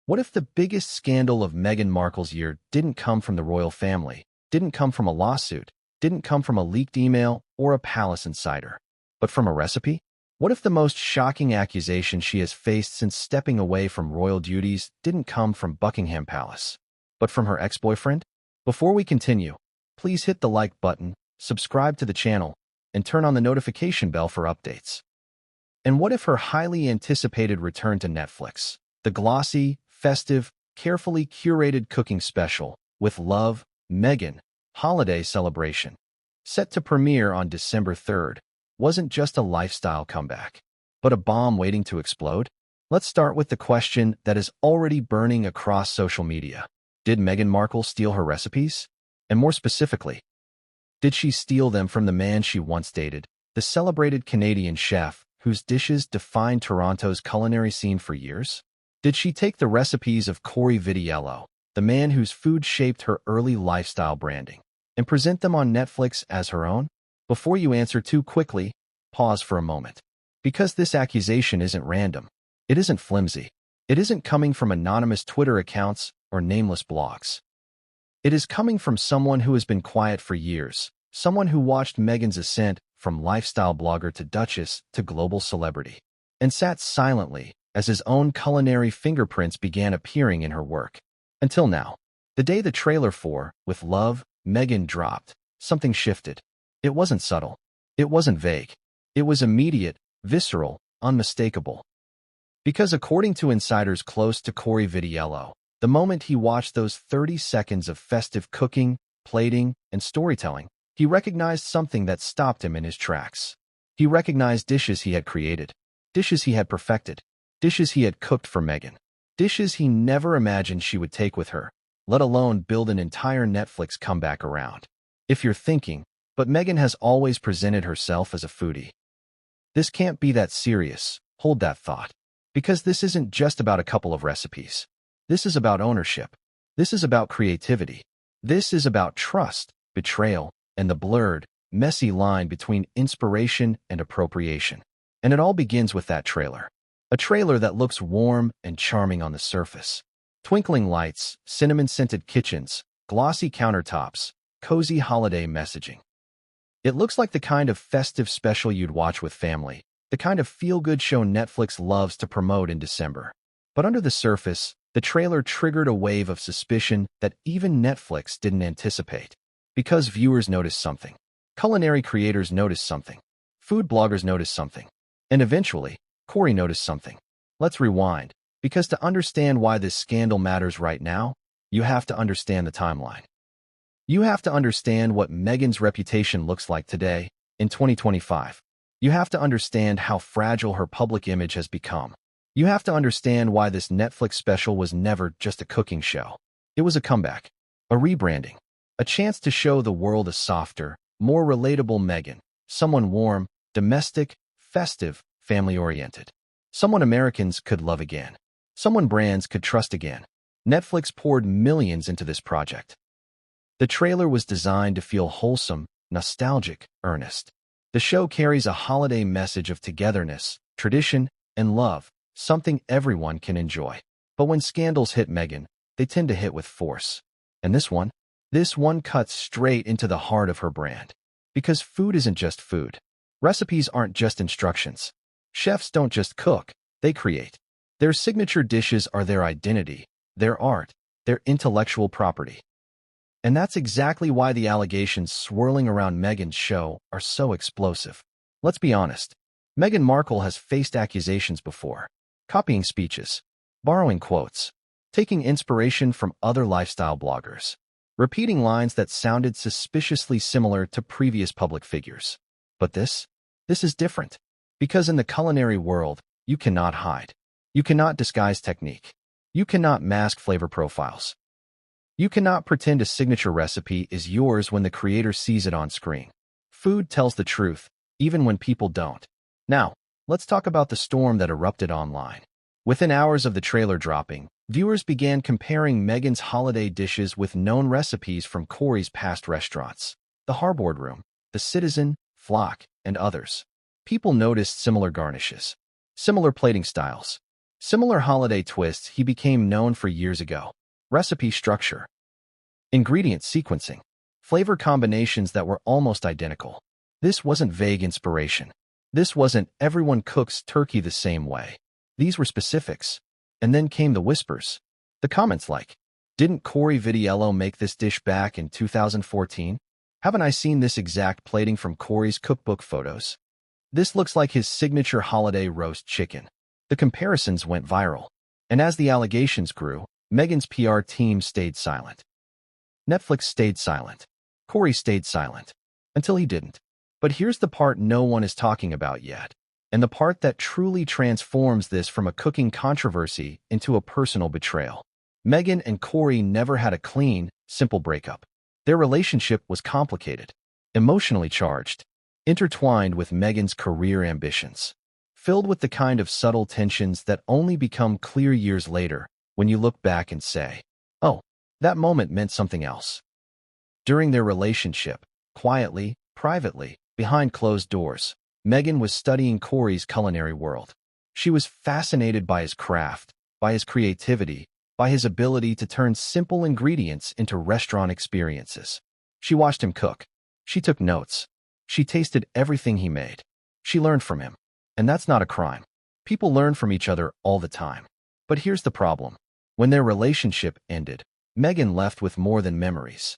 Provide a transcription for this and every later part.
What if the biggest scandal of Meghan Markle's year didn't come from the royal family, didn't come from a lawsuit, didn't come from a leaked email or a palace insider, but from a recipe? What if the most shocking accusation she has faced since stepping away from royal duties didn't come from Buckingham Palace, but from her ex-boyfriend? Before we continue, please hit the like button, subscribe to the channel, and turn on the notification bell for updates. And what if her highly anticipated return to Netflix, the glossy, festive, carefully curated cooking special, with Love, Meghan, holiday celebration, set to premiere on December 3rd, wasn't just a lifestyle comeback, but a bomb waiting to explode? Let's start with the question that is already burning across social media. Did Meghan Markle steal her recipes? And more specifically, did she steal them from the man she once dated, the celebrated Canadian chef whose dishes defined Toronto's culinary scene for years? Did she take the recipes of Cory Vitiello, the man whose food shaped her early lifestyle branding, and present them on Netflix as her own? Before you answer too quickly, pause for a moment. Because this accusation isn't random. It isn't flimsy. It isn't coming from anonymous Twitter accounts or nameless blogs. It is coming from someone who has been quiet for years, someone who watched Meghan's ascent from lifestyle blogger to duchess to global celebrity, and sat silently as his own culinary fingerprints began appearing in her work. Until now, the day the trailer for With Love, Meghan dropped, something shifted. It wasn't subtle. It wasn't vague. It was immediate, visceral, unmistakable. Because according to insiders close to Cory Vitiello, the moment he watched those 30 seconds of festive cooking, plating, and storytelling, he recognized something that stopped him in his tracks. He recognized dishes he had created, dishes he had perfected, dishes he had cooked for Meghan, dishes he never imagined she would take with her, let alone build an entire Netflix comeback around. If you're thinking, but Meghan has always presented herself as a foodie, this can't be that serious, hold that thought. Because this isn't just about a couple of recipes. This is about ownership. This is about creativity. This is about trust, betrayal, and the blurred, messy line between inspiration and appropriation. And it all begins with that trailer. A trailer that looks warm and charming on the surface. Twinkling lights, cinnamon-scented kitchens, glossy countertops, cozy holiday messaging. It looks like the kind of festive special you'd watch with family, the kind of feel-good show Netflix loves to promote in December. But under the surface, the trailer triggered a wave of suspicion that even Netflix didn't anticipate. Because viewers noticed something. Culinary creators noticed something. Food bloggers noticed something. And eventually, Cory noticed something. Let's rewind, because to understand why this scandal matters right now, you have to understand the timeline. You have to understand what Meghan's reputation looks like today, in 2025. You have to understand how fragile her public image has become. You have to understand why this Netflix special was never just a cooking show. It was a comeback, a rebranding, a chance to show the world a softer, more relatable Meghan, someone warm, domestic, festive, family-oriented. Someone Americans could love again. Someone brands could trust again. Netflix poured millions into this project. The trailer was designed to feel wholesome, nostalgic, earnest. The show carries a holiday message of togetherness, tradition, and love, something everyone can enjoy. But when scandals hit Meghan, they tend to hit with force. And this one cuts straight into the heart of her brand. Because food isn't just food. Recipes aren't just instructions. Chefs don't just cook, they create. Their signature dishes are their identity, their art, their intellectual property. And that's exactly why the allegations swirling around Meghan's show are so explosive. Let's be honest. Meghan Markle has faced accusations before. Copying speeches, borrowing quotes, taking inspiration from other lifestyle bloggers, repeating lines that sounded suspiciously similar to previous public figures. But this is different. Because in the culinary world, you cannot hide. You cannot disguise technique. You cannot mask flavor profiles. You cannot pretend a signature recipe is yours when the creator sees it on screen. Food tells the truth, even when people don't. Now, let's talk about the storm that erupted online. Within hours of the trailer dropping, viewers began comparing Meghan's holiday dishes with known recipes from Cory's past restaurants, the Harbord Room, the Citizen, Flock, and others. People noticed similar garnishes, similar plating styles, Similar holiday twists he became known for years ago. Recipe structure, ingredient sequencing, flavor combinations that were almost identical. This wasn't vague inspiration. This wasn't everyone cooks turkey the same way. These were specifics. And then came the whispers. The comments like, didn't Cory Vitiello make this dish back in 2014? Haven't I seen this exact plating from Cory's cookbook photos? This looks like his signature holiday roast chicken. The comparisons went viral. And as the allegations grew, Meghan's PR team stayed silent. Netflix stayed silent. Cory stayed silent. Until he didn't. But here's the part no one is talking about yet. And the part that truly transforms this from a cooking controversy into a personal betrayal. Meghan and Cory never had a clean, simple breakup. Their relationship was complicated, emotionally charged, intertwined with Meghan's career ambitions, filled with the kind of subtle tensions that only become clear years later when you look back and say, oh, that moment meant something else. During their relationship, quietly, privately, behind closed doors, Meghan was studying Cory's culinary world. She was fascinated by his craft, by his creativity, by his ability to turn simple ingredients into restaurant experiences. She watched him cook. She took notes. She tasted everything he made. She learned from him. And that's not a crime. People learn from each other all the time. But here's the problem. When their relationship ended, Meghan left with more than memories.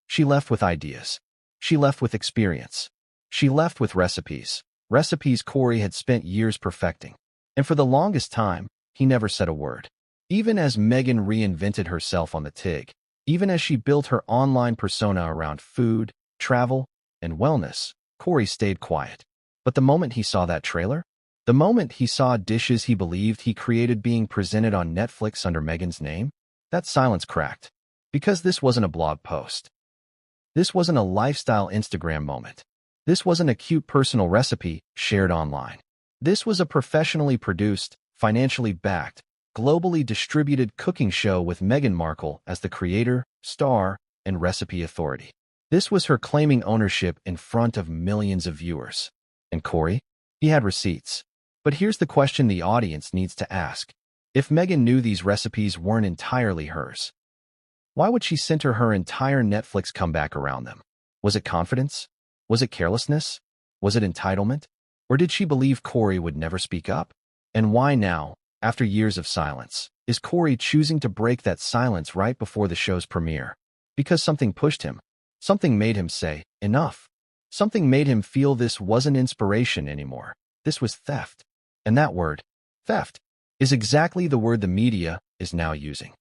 She left with ideas. She left with experience. She left with recipes. Recipes Cory had spent years perfecting. And for the longest time, he never said a word. Even as Meghan reinvented herself on the TIG, even as she built her online persona around food, travel, and wellness, Cory stayed quiet. But the moment he saw that trailer, the moment he saw dishes he believed he created being presented on Netflix under Meghan's name, that silence cracked. Because this wasn't a blog post. This wasn't a lifestyle Instagram moment. This wasn't a cute personal recipe shared online. This was a professionally produced, financially backed, globally distributed cooking show with Meghan Markle as the creator, star, and recipe authority. This was her claiming ownership in front of millions of viewers. And Cory? He had receipts. But here's the question the audience needs to ask. If Meghan knew these recipes weren't entirely hers, why would she center her entire Netflix comeback around them? Was it confidence? Was it carelessness? Was it entitlement? Or did she believe Cory would never speak up? And why now, after years of silence, is Cory choosing to break that silence right before the show's premiere? Because something pushed him. Something made him say, enough. Something made him feel this wasn't inspiration anymore. This was theft. And that word, theft, is exactly the word the media is now using.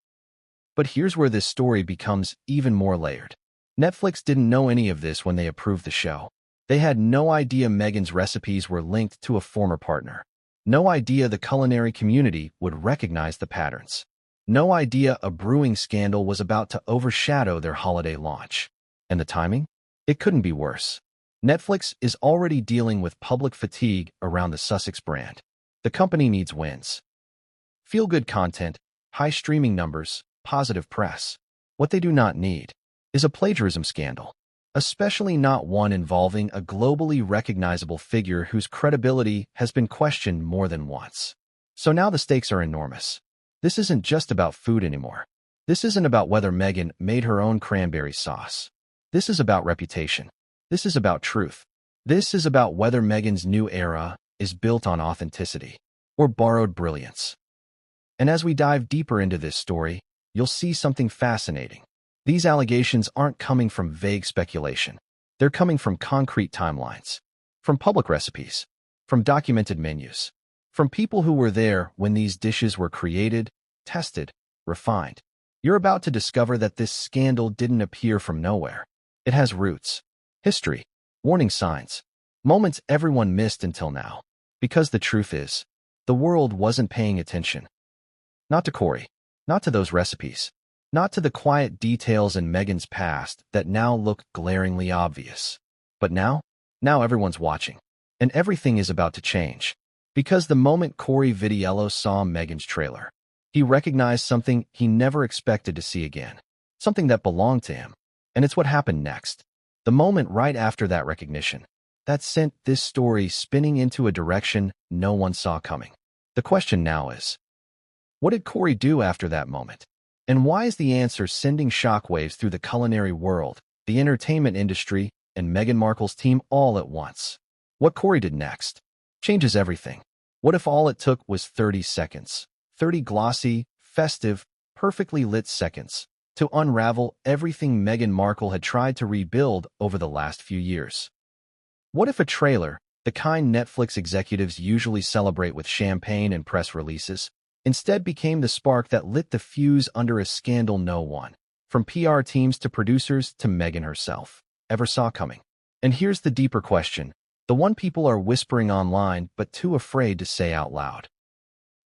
But here's where this story becomes even more layered. Netflix didn't know any of this when they approved the show. They had no idea Meghan's recipes were linked to a former partner. No idea the culinary community would recognize the patterns. No idea a brewing scandal was about to overshadow their holiday launch. And the timing? It couldn't be worse. Netflix is already dealing with public fatigue around the Sussex brand. The company needs wins. Feel-good content, high streaming numbers, positive press. What they do not need is a plagiarism scandal, especially not one involving a globally recognizable figure whose credibility has been questioned more than once. So now the stakes are enormous. This isn't just about food anymore. This isn't about whether Meghan made her own cranberry sauce. This is about reputation. This is about truth. This is about whether Meghan's new era is built on authenticity or borrowed brilliance. And as we dive deeper into this story, you'll see something fascinating. These allegations aren't coming from vague speculation. They're coming from concrete timelines, from public recipes, from documented menus, from people who were there when these dishes were created, tested, refined. You're about to discover that this scandal didn't appear from nowhere. It has roots, history, warning signs, moments everyone missed until now. Because the truth is, the world wasn't paying attention. Not to Cory, not to those recipes, not to the quiet details in Meghan's past that now look glaringly obvious. But now everyone's watching. And everything is about to change. Because the moment Cory Vitiello saw Meghan's trailer, he recognized something he never expected to see again. Something that belonged to him. And it's what happened next. The moment right after that recognition, that sent this story spinning into a direction no one saw coming. The question now is, What did Cory do after that moment? And why is the answer sending shockwaves through the culinary world, the entertainment industry, and Meghan Markle's team all at once? What Cory did next changes everything. What if all it took was 30 seconds? 30 glossy, festive, perfectly lit seconds to unravel everything Meghan Markle had tried to rebuild over the last few years. What if a trailer, the kind Netflix executives usually celebrate with champagne and press releases, instead became the spark that lit the fuse under a scandal no one, from PR teams to producers to Meghan herself, ever saw coming? And here's the deeper question, the one people are whispering online but too afraid to say out loud.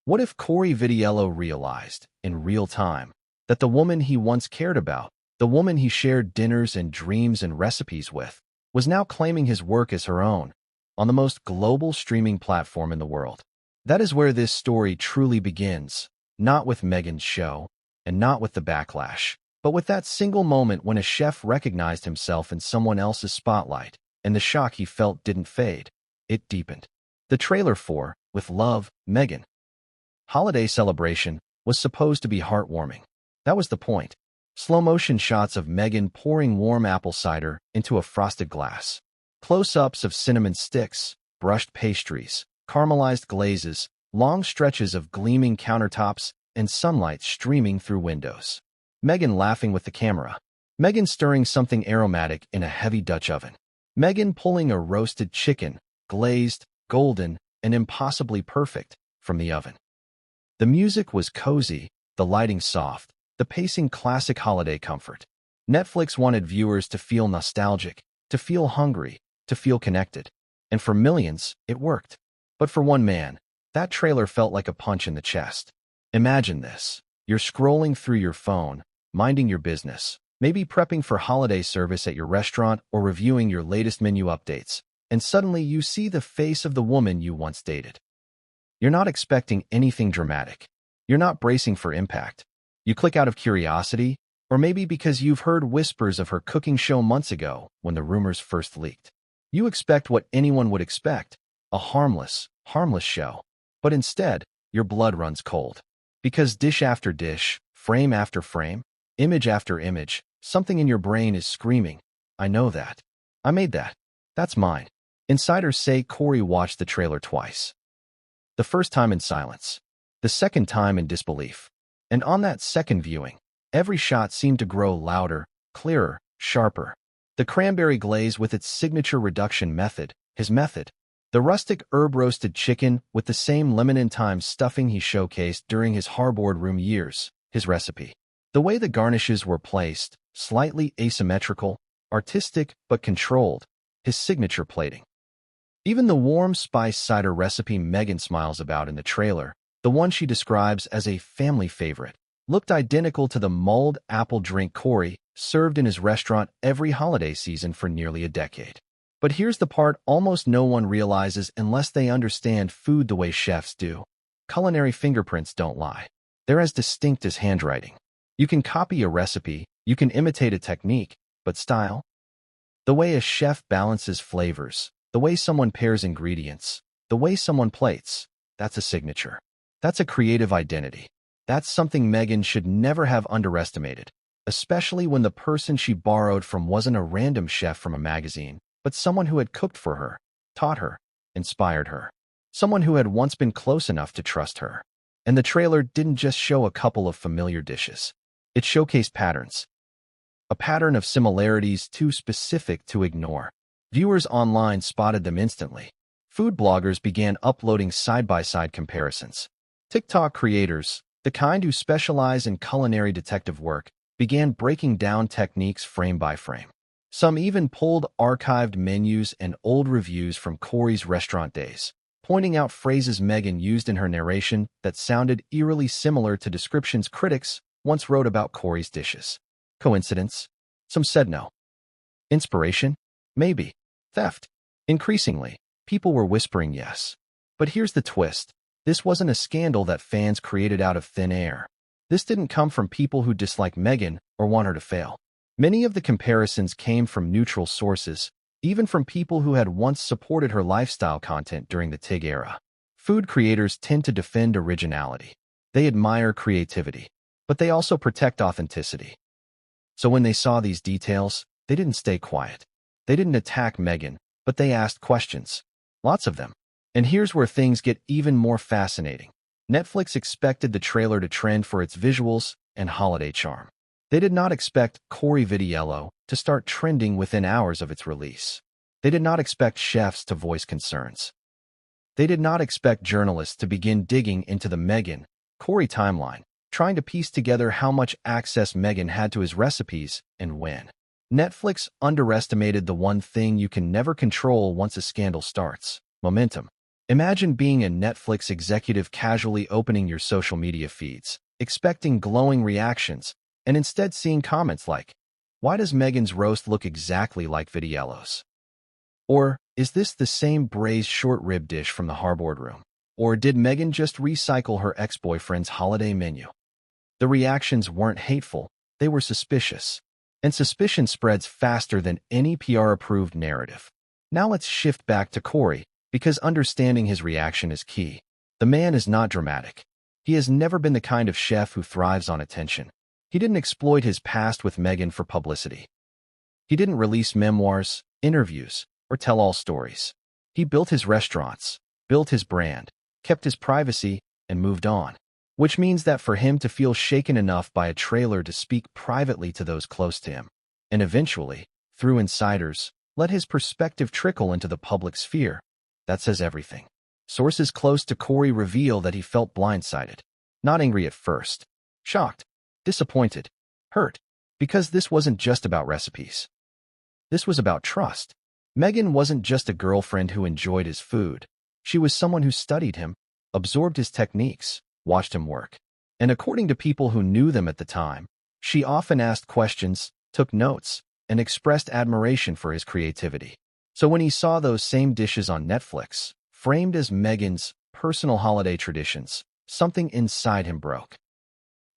What if Cory Vitiello realized, in real time, that the woman he once cared about, the woman he shared dinners and dreams and recipes with, was now claiming his work as her own, on the most global streaming platform in the world? That is where this story truly begins, not with Meghan's show, and not with the backlash, but with that single moment when a chef recognized himself in someone else's spotlight, and the shock he felt didn't fade. It deepened. The trailer for With Love, Meghan holiday celebration was supposed to be heartwarming. That was the point. Slow-motion shots of Meghan pouring warm apple cider into a frosted glass. Close-ups of cinnamon sticks, brushed pastries, caramelized glazes, long stretches of gleaming countertops, and sunlight streaming through windows. Meghan laughing with the camera. Meghan stirring something aromatic in a heavy Dutch oven. Meghan pulling a roasted chicken, glazed, golden, and impossibly perfect, from the oven. The music was cozy, the lighting soft, the pacing classic holiday comfort. Netflix wanted viewers to feel nostalgic, to feel hungry, to feel connected. And for millions, it worked. But for one man, that trailer felt like a punch in the chest. Imagine this. You're scrolling through your phone, minding your business, maybe prepping for holiday service at your restaurant or reviewing your latest menu updates, and suddenly you see the face of the woman you once dated. You're not expecting anything dramatic. You're not bracing for impact. You click out of curiosity, or maybe because you've heard whispers of her cooking show months ago when the rumors first leaked. You expect what anyone would expect, a harmless show. But instead, your blood runs cold. Because dish after dish, frame after frame, image after image, something in your brain is screaming, I know that. I made that. That's mine. Insiders say Cory watched the trailer twice. The first time in silence. The second time in disbelief. And on that second viewing, every shot seemed to grow louder, clearer, sharper. The cranberry glaze with its signature reduction method, his method. The rustic herb-roasted chicken with the same lemon-and-thyme stuffing he showcased during his Harboard Room years, his recipe. The way the garnishes were placed, slightly asymmetrical, artistic but controlled, his signature plating. Even the warm spice cider recipe Meghan smiles about in the trailer, the one she describes as a family favorite, looked identical to the mulled apple drink Cory served in his restaurant every holiday season for nearly a decade. But here's the part almost no one realizes unless they understand food the way chefs do. Culinary fingerprints don't lie. They're as distinct as handwriting. You can copy a recipe, you can imitate a technique, but style? The way a chef balances flavors, the way someone pairs ingredients, the way someone plates, that's a signature. That's a creative identity. That's something Meghan should never have underestimated, especially when the person she borrowed from wasn't a random chef from a magazine, but someone who had cooked for her, taught her, inspired her. Someone who had once been close enough to trust her. And the trailer didn't just show a couple of familiar dishes. It showcased patterns. A pattern of similarities too specific to ignore. Viewers online spotted them instantly. Food bloggers began uploading side-by-side comparisons. TikTok creators, the kind who specialize in culinary detective work, began breaking down techniques frame by frame. Some even pulled archived menus and old reviews from Cory's restaurant days, pointing out phrases Meghan used in her narration that sounded eerily similar to descriptions critics once wrote about Cory's dishes. Coincidence? Some said no. Inspiration? Maybe. Theft? Increasingly, people were whispering yes. But here's the twist. This wasn't a scandal that fans created out of thin air. This didn't come from people who dislike Meghan or want her to fail. Many of the comparisons came from neutral sources, even from people who had once supported her lifestyle content during the TIG era. Food creators tend to defend originality. They admire creativity, but they also protect authenticity. So when they saw these details, they didn't stay quiet. They didn't attack Meghan, but they asked questions. Lots of them. And here's where things get even more fascinating. Netflix expected the trailer to trend for its visuals and holiday charm. They did not expect Cory Vitiello to start trending within hours of its release. They did not expect chefs to voice concerns. They did not expect journalists to begin digging into the Meghan, Cory timeline, trying to piece together how much access Meghan had to his recipes and when. Netflix underestimated the one thing you can never control once a scandal starts: momentum. Imagine being a Netflix executive casually opening your social media feeds, expecting glowing reactions, and instead seeing comments like, "Why does Meghan's roast look exactly like Vitiello's?" Or, "Is this the same braised short rib dish from the Harboard room?" Or, "Did Meghan just recycle her ex-boyfriend's holiday menu?" The reactions weren't hateful, they were suspicious. And suspicion spreads faster than any PR-approved narrative. Now let's shift back to Cory, because understanding his reaction is key. The man is not dramatic. He has never been the kind of chef who thrives on attention. He didn't exploit his past with Meghan for publicity. He didn't release memoirs, interviews, or tell-all stories. He built his restaurants, built his brand, kept his privacy, and moved on. Which means that for him to feel shaken enough by a trailer to speak privately to those close to him, and eventually, through insiders, let his perspective trickle into the public sphere, that says everything. Sources close to Cory reveal that he felt blindsided. Not angry at first. Shocked. Disappointed. Hurt. Because this wasn't just about recipes. This was about trust. Meghan wasn't just a girlfriend who enjoyed his food. She was someone who studied him, absorbed his techniques, watched him work. And according to people who knew them at the time, she often asked questions, took notes, and expressed admiration for his creativity. So when he saw those same dishes on Netflix, framed as Meghan's personal holiday traditions, something inside him broke.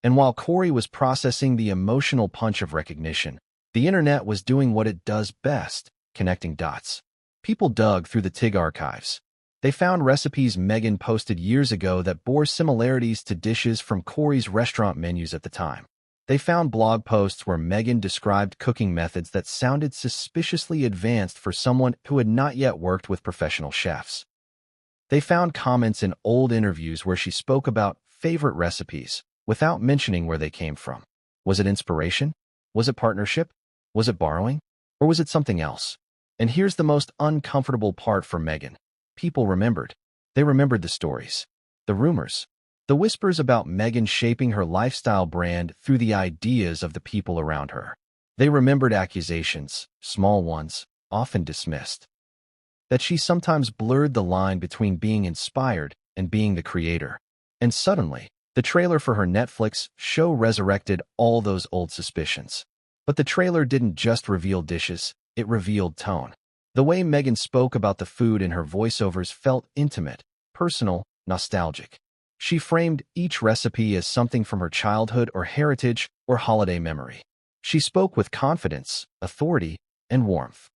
And while Cory was processing the emotional punch of recognition, the internet was doing what it does best, connecting dots. People dug through the TIG archives. They found recipes Meghan posted years ago that bore similarities to dishes from Cory's restaurant menus at the time. They found blog posts where Meghan described cooking methods that sounded suspiciously advanced for someone who had not yet worked with professional chefs. They found comments in old interviews where she spoke about favorite recipes without mentioning where they came from. Was it inspiration? Was it partnership? Was it borrowing? Or was it something else? And here's the most uncomfortable part for Meghan. People remembered. They remembered the stories, the rumors, the whispers about Meghan shaping her lifestyle brand through the ideas of the people around her. They remembered accusations, small ones, often dismissed. That she sometimes blurred the line between being inspired and being the creator. And suddenly, the trailer for her Netflix show resurrected all those old suspicions. But the trailer didn't just reveal dishes, it revealed tone. The way Meghan spoke about the food in her voiceovers felt intimate, personal, nostalgic. She framed each recipe as something from her childhood or heritage or holiday memory. She spoke with confidence, authority, and warmth.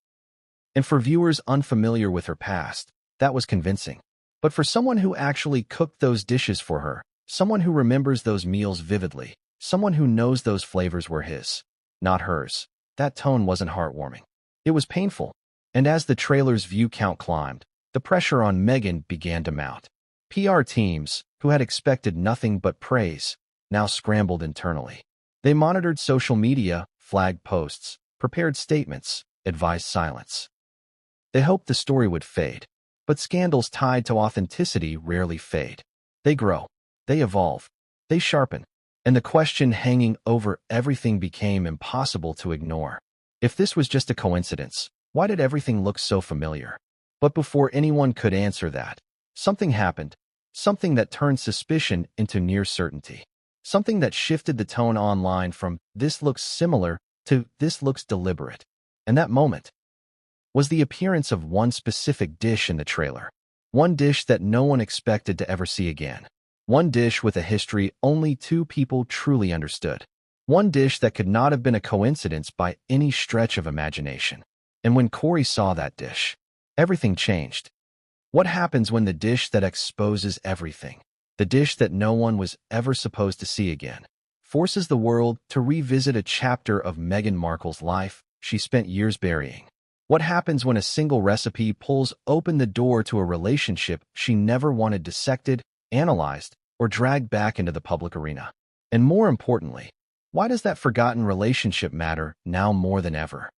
And for viewers unfamiliar with her past, that was convincing. But for someone who actually cooked those dishes for her, someone who remembers those meals vividly, someone who knows those flavors were his, not hers, that tone wasn't heartwarming. It was painful. And as the trailer's view count climbed, the pressure on Meghan began to mount. PR teams, who had expected nothing but praise, now scrambled internally. They monitored social media, flagged posts, prepared statements, advised silence. They hoped the story would fade, but scandals tied to authenticity rarely fade. They grow, they evolve, they sharpen, and the question hanging over everything became impossible to ignore. If this was just a coincidence, why did everything look so familiar? But before anyone could answer that, something happened, something that turned suspicion into near certainty, something that shifted the tone online from "this looks similar" to "this looks deliberate." And that moment was the appearance of one specific dish in the trailer, one dish that no one expected to ever see again, one dish with a history only two people truly understood, one dish that could not have been a coincidence by any stretch of imagination. And when Cory saw that dish, everything changed. What happens when the dish that exposes everything, the dish that no one was ever supposed to see again, forces the world to revisit a chapter of Meghan Markle's life she spent years burying. What happens when a single recipe pulls open the door to a relationship she never wanted dissected, analyzed, or dragged back into the public arena? And more importantly, why does that forgotten relationship matter now more than ever?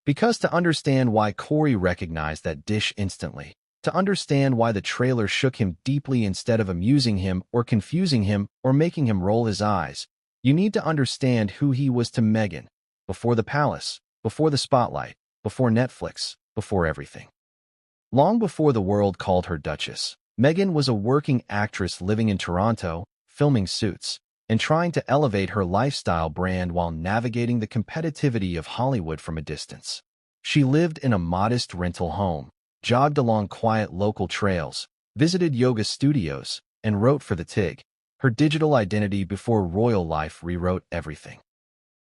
Because to understand why Cory recognized that dish instantly, to understand why the trailer shook him deeply instead of amusing him or confusing him or making him roll his eyes, you need to understand who he was to Meghan, before the palace, before the spotlight, before Netflix, before everything. Long before the world called her Duchess, Meghan was a working actress living in Toronto, filming Suits, and trying to elevate her lifestyle brand while navigating the competitivity of Hollywood from a distance. She lived in a modest rental home, jogged along quiet local trails, visited yoga studios, and wrote for the TIG, her digital identity before royal life rewrote everything.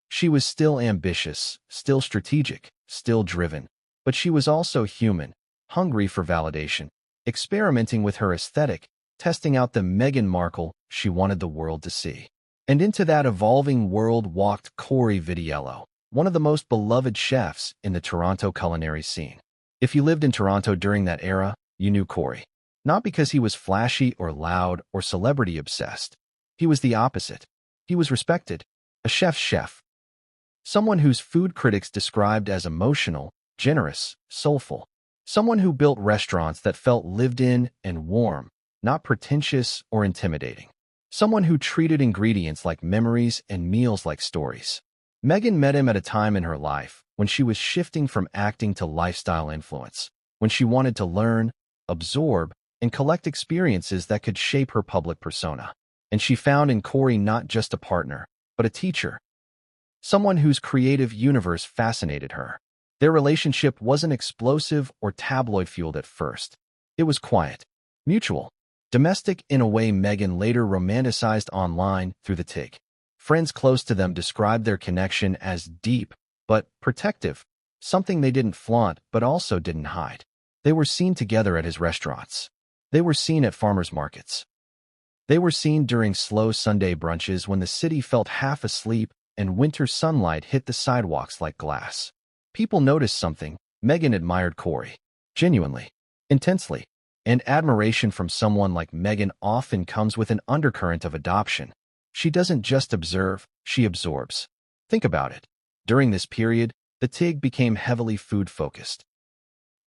She was still ambitious, still strategic, still driven, but she was also human, hungry for validation, experimenting with her aesthetic, testing out the Meghan Markle she wanted the world to see. And into that evolving world walked Cory Vitiello, one of the most beloved chefs in the Toronto culinary scene. If you lived in Toronto during that era, you knew Cory. Not because he was flashy or loud or celebrity-obsessed. He was the opposite. He was respected, a chef's chef. Someone whose food critics described as emotional, generous, soulful. Someone who built restaurants that felt lived in and warm, not pretentious or intimidating. Someone who treated ingredients like memories and meals like stories. Meghan met him at a time in her life when she was shifting from acting to lifestyle influence, when she wanted to learn, absorb, and collect experiences that could shape her public persona. And she found in Cory not just a partner, but a teacher. Someone whose creative universe fascinated her. Their relationship wasn't explosive or tabloid-fueled at first. It was quiet, mutual, domestic in a way Meghan later romanticized online through the TIG. Friends close to them described their connection as deep but protective, something they didn't flaunt but also didn't hide. They were seen together at his restaurants. They were seen at farmers markets. They were seen during slow Sunday brunches when the city felt half asleep and winter sunlight hit the sidewalks like glass. People noticed something. Meghan admired Cory. Genuinely. Intensely. And admiration from someone like Meghan often comes with an undercurrent of adoption. She doesn't just observe, she absorbs. Think about it. During this period, the TIG became heavily food-focused.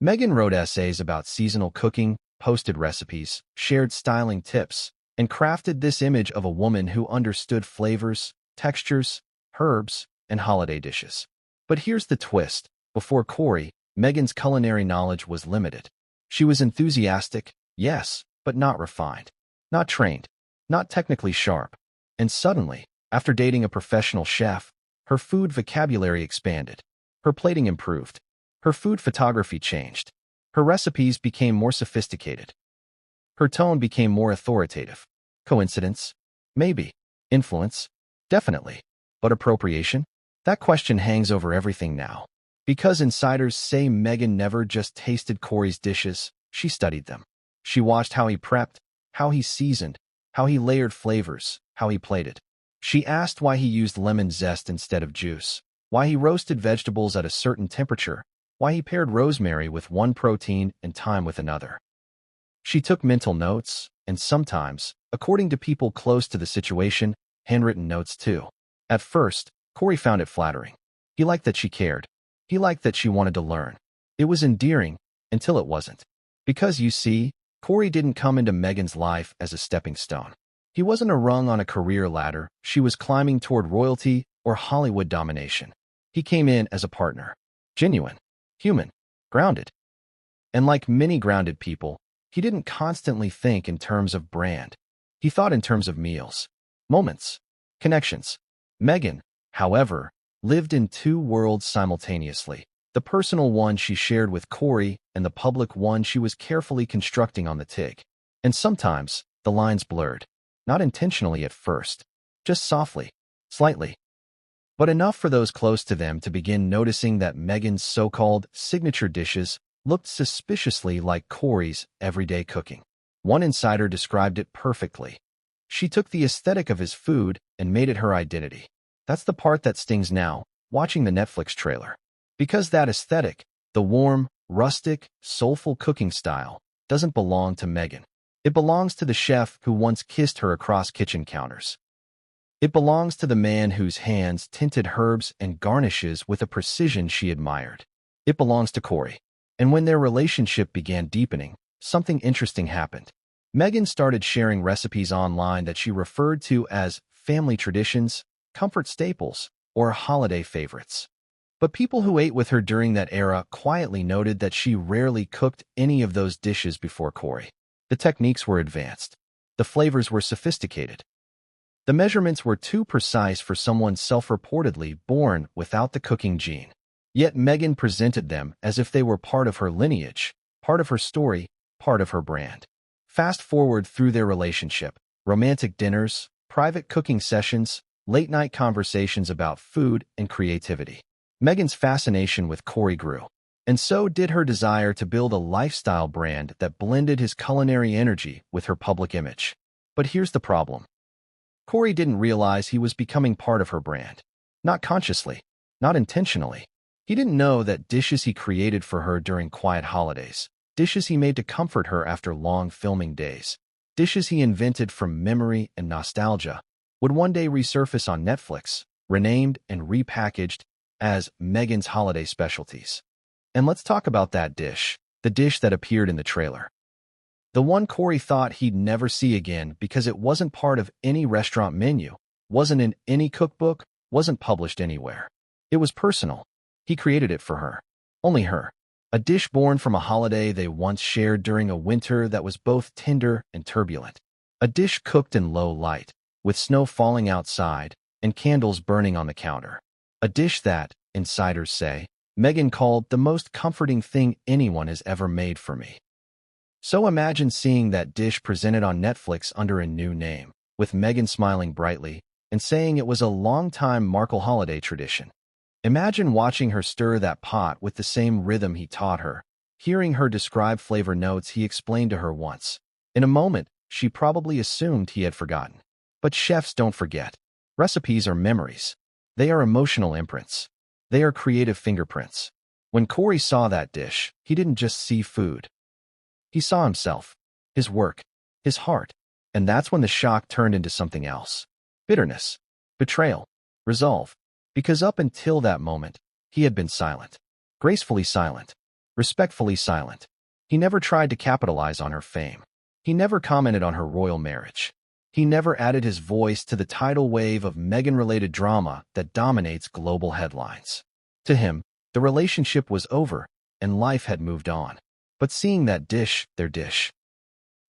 Meghan wrote essays about seasonal cooking, posted recipes, shared styling tips, and crafted this image of a woman who understood flavors, textures, herbs, and holiday dishes. But here's the twist. Before Cory, Meghan's culinary knowledge was limited. She was enthusiastic, yes, but not refined, not trained, not technically sharp. And suddenly, after dating a professional chef, her food vocabulary expanded. Her plating improved. Her food photography changed. Her recipes became more sophisticated. Her tone became more authoritative. Coincidence? Maybe. Influence? Definitely. But appropriation? That question hangs over everything now. Because insiders say Meghan never just tasted Cory's dishes, she studied them. She watched how he prepped, how he seasoned, how he layered flavors, how he plated. She asked why he used lemon zest instead of juice, why he roasted vegetables at a certain temperature, why he paired rosemary with one protein and thyme with another. She took mental notes, and sometimes, according to people close to the situation, handwritten notes too. At first, Cory found it flattering. He liked that she cared. He liked that she wanted to learn. It was endearing, until it wasn't. Because, you see, Cory didn't come into Meghan's life as a stepping stone. He wasn't a rung on a career ladder she was climbing toward royalty or Hollywood domination. He came in as a partner. Genuine. Human. Grounded. And like many grounded people, he didn't constantly think in terms of brand. He thought in terms of meals, moments, connections. Meghan, however, lived in two worlds simultaneously, the personal one she shared with Cory and the public one she was carefully constructing on the TIG. And sometimes, the lines blurred. Not intentionally at first, just softly, slightly. But enough for those close to them to begin noticing that Meghan's so-called signature dishes looked suspiciously like Cory's everyday cooking. One insider described it perfectly. She took the aesthetic of his food and made it her identity. That's the part that stings now, watching the Netflix trailer. Because that aesthetic, the warm, rustic, soulful cooking style, doesn't belong to Meghan. It belongs to the chef who once kissed her across kitchen counters. It belongs to the man whose hands tinted herbs and garnishes with a precision she admired. It belongs to Cory. And when their relationship began deepening, something interesting happened. Meghan started sharing recipes online that she referred to as family traditions, comfort staples, or holiday favorites. But people who ate with her during that era quietly noted that she rarely cooked any of those dishes before Cory. The techniques were advanced. The flavors were sophisticated. The measurements were too precise for someone self-reportedly born without the cooking gene. Yet Meghan presented them as if they were part of her lineage, part of her story, part of her brand. Fast forward through their relationship, romantic dinners, private cooking sessions, late-night conversations about food and creativity. Meghan's fascination with Cory grew, and so did her desire to build a lifestyle brand that blended his culinary energy with her public image. But here's the problem. Cory didn't realize he was becoming part of her brand. Not consciously, not intentionally. He didn't know that dishes he created for her during quiet holidays, dishes he made to comfort her after long filming days, dishes he invented from memory and nostalgia, would one day resurface on Netflix, renamed and repackaged as Meghan's holiday specialties. And let's talk about that dish, the dish that appeared in the trailer. The one Cory thought he'd never see again because it wasn't part of any restaurant menu, wasn't in any cookbook, wasn't published anywhere. It was personal. He created it for her. Only her. A dish born from a holiday they once shared during a winter that was both tender and turbulent. A dish cooked in low light, with snow falling outside and candles burning on the counter. A dish that, insiders say, Meghan called the most comforting thing anyone has ever made for me. So imagine seeing that dish presented on Netflix under a new name, with Meghan smiling brightly and saying it was a long-time Markle holiday tradition. Imagine watching her stir that pot with the same rhythm he taught her, hearing her describe flavor notes he explained to her once. In a moment, she probably assumed he had forgotten. But chefs don't forget. Recipes are memories. They are emotional imprints. They are creative fingerprints. When Cory saw that dish, he didn't just see food. He saw himself, his work, his heart, and that's when the shock turned into something else. Bitterness, betrayal, resolve. Because up until that moment, he had been silent. Gracefully silent. Respectfully silent. He never tried to capitalize on her fame. He never commented on her royal marriage. He never added his voice to the tidal wave of Meghan-related drama that dominates global headlines. To him, the relationship was over, and life had moved on. But seeing that dish, their dish,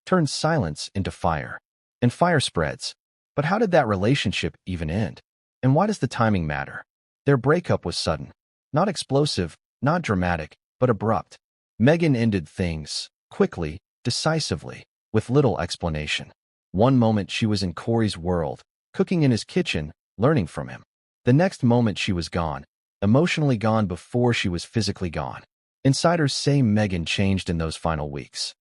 turns silence into fire. And fire spreads. But how did that relationship even end? And why does the timing matter? Their breakup was sudden. Not explosive, not dramatic, but abrupt. Meghan ended things, quickly, decisively, with little explanation. One moment she was in Cory's world, cooking in his kitchen, learning from him. The next moment she was gone, emotionally gone before she was physically gone. Insiders say Meghan changed in those final weeks.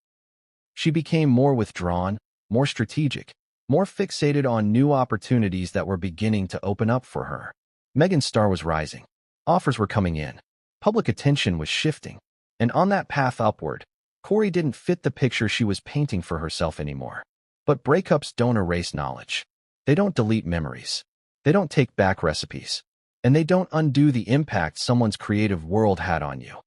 She became more withdrawn, more strategic, more fixated on new opportunities that were beginning to open up for her. Meghan's star was rising. Offers were coming in. Public attention was shifting. And on that path upward, Cory didn't fit the picture she was painting for herself anymore. But breakups don't erase knowledge. They don't delete memories. They don't take back recipes. And they don't undo the impact someone's creative world had on you.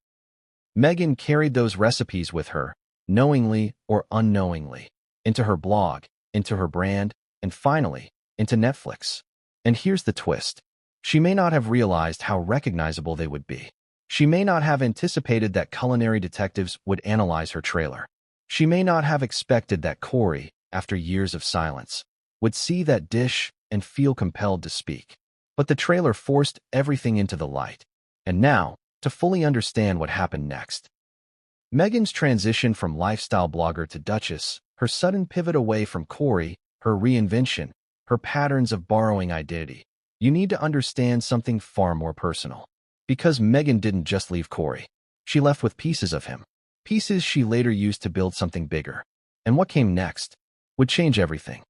Meghan carried those recipes with her, knowingly or unknowingly, into her blog, into her brand, and finally, into Netflix. And here's the twist. She may not have realized how recognizable they would be. She may not have anticipated that culinary detectives would analyze her trailer. She may not have expected that Cory, after years of silence, would see that dish and feel compelled to speak. But the trailer forced everything into the light. And now, to fully understand what happened next. Meghan's transition from lifestyle blogger to Duchess, her sudden pivot away from Cory, her reinvention, her patterns of borrowing identity. You need to understand something far more personal. Because Meghan didn't just leave Cory. She left with pieces of him. Pieces she later used to build something bigger. And what came next would change everything.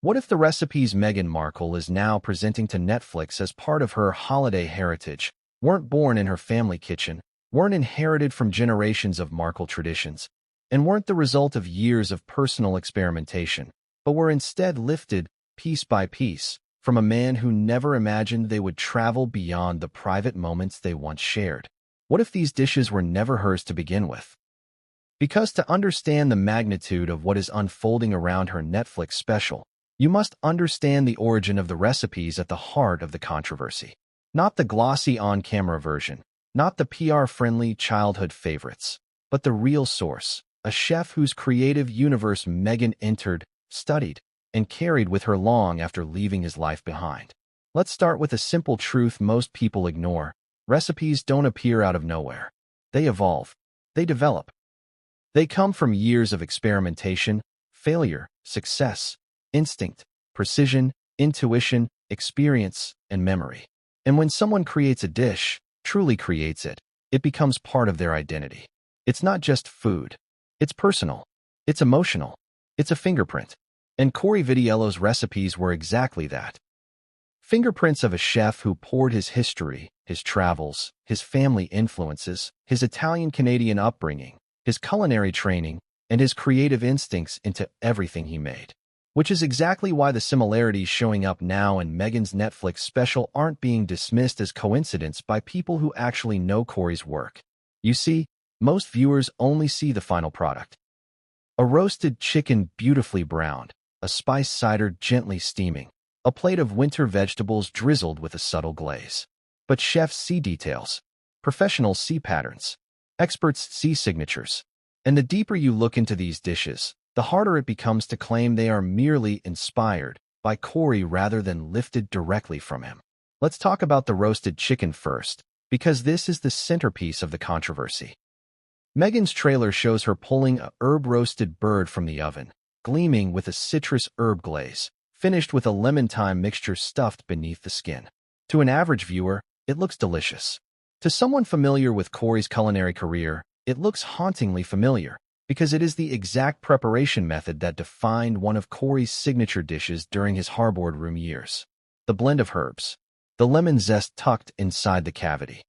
What if the recipes Meghan Markle is now presenting to Netflix as part of her holiday heritage weren't born in her family kitchen, weren't inherited from generations of Markle traditions, and weren't the result of years of personal experimentation, but were instead lifted, piece by piece, from a man who never imagined they would travel beyond the private moments they once shared? What if these dishes were never hers to begin with? Because to understand the magnitude of what is unfolding around her Netflix special, you must understand the origin of the recipes at the heart of the controversy. Not the glossy on-camera version, not the PR-friendly childhood favorites, but the real source, a chef whose creative universe Meghan entered, studied, and carried with her long after leaving his life behind. Let's start with a simple truth most people ignore. Recipes don't appear out of nowhere. They evolve. They develop. They come from years of experimentation, failure, success, instinct, precision, intuition, experience, and memory. And when someone creates a dish, truly creates it, it becomes part of their identity. It's not just food. It's personal. It's emotional. It's a fingerprint. And Cory Vitiello's recipes were exactly that. Fingerprints of a chef who poured his history, his travels, his family influences, his Italian-Canadian upbringing, his culinary training, and his creative instincts into everything he made. Which is exactly why the similarities showing up now in Meghan's Netflix special aren't being dismissed as coincidence by people who actually know Cory's work. You see, most viewers only see the final product. A roasted chicken beautifully browned, a spiced cider gently steaming, a plate of winter vegetables drizzled with a subtle glaze. But chefs see details. Professionals see patterns. Experts see signatures. And the deeper you look into these dishes, the harder it becomes to claim they are merely inspired by Cory rather than lifted directly from him. Let's talk about the roasted chicken first, because this is the centerpiece of the controversy. Meghan's trailer shows her pulling a herb-roasted bird from the oven, gleaming with a citrus herb glaze, finished with a lemon-thyme mixture stuffed beneath the skin. To an average viewer, it looks delicious. To someone familiar with Cory's culinary career, it looks hauntingly familiar, because it is the exact preparation method that defined one of Cory's signature dishes during his Harboard Room years. The blend of herbs. The lemon zest tucked inside the cavity.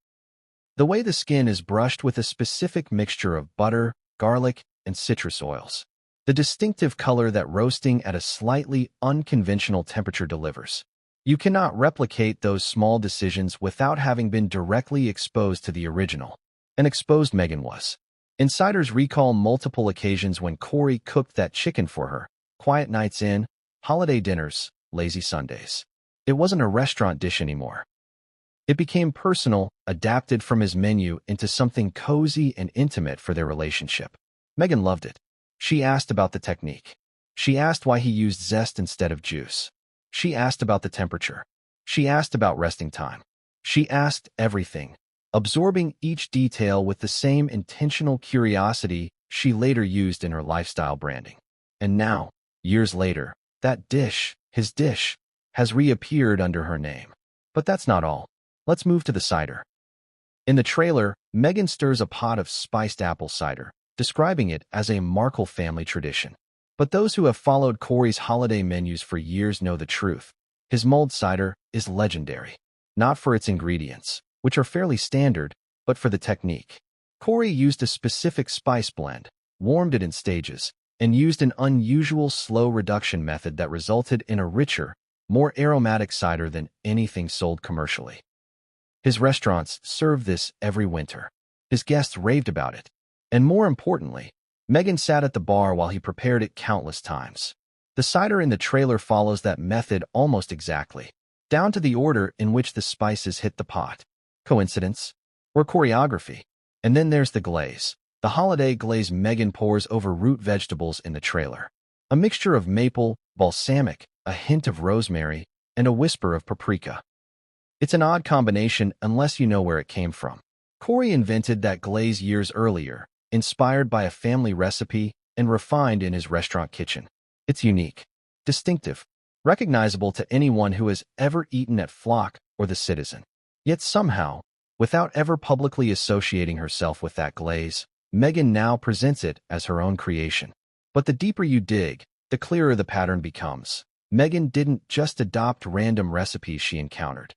The way the skin is brushed with a specific mixture of butter, garlic, and citrus oils. The distinctive color that roasting at a slightly unconventional temperature delivers. You cannot replicate those small decisions without having been directly exposed to the original. And exposed Meghan was. Insiders recall multiple occasions when Cory cooked that chicken for her. Quiet nights in, holiday dinners, lazy Sundays. It wasn't a restaurant dish anymore. It became personal, adapted from his menu into something cozy and intimate for their relationship. Meghan loved it. She asked about the technique. She asked why he used zest instead of juice. She asked about the temperature. She asked about resting time. She asked everything, absorbing each detail with the same intentional curiosity she later used in her lifestyle branding. And now, years later, that dish, his dish, has reappeared under her name. But that's not all. Let's move to the cider. In the trailer, Meghan stirs a pot of spiced apple cider, describing it as a Markle family tradition. But those who have followed Cory's holiday menus for years know the truth. His mulled cider is legendary, not for its ingredients, which are fairly standard, but for the technique. Cory used a specific spice blend, warmed it in stages, and used an unusual slow reduction method that resulted in a richer, more aromatic cider than anything sold commercially. His restaurants serve this every winter. His guests raved about it. And more importantly, Meghan sat at the bar while he prepared it countless times. The cider in the trailer follows that method almost exactly, down to the order in which the spices hit the pot. Coincidence? Or choreography? And then there's the glaze. The holiday glaze Meghan pours over root vegetables in the trailer. A mixture of maple, balsamic, a hint of rosemary, and a whisper of paprika. It's an odd combination unless you know where it came from. Cory invented that glaze years earlier, inspired by a family recipe and refined in his restaurant kitchen. It's unique, distinctive, recognizable to anyone who has ever eaten at Flock or The Citizen. Yet somehow, without ever publicly associating herself with that glaze, Meghan now presents it as her own creation. But the deeper you dig, the clearer the pattern becomes. Meghan didn't just adopt random recipes she encountered.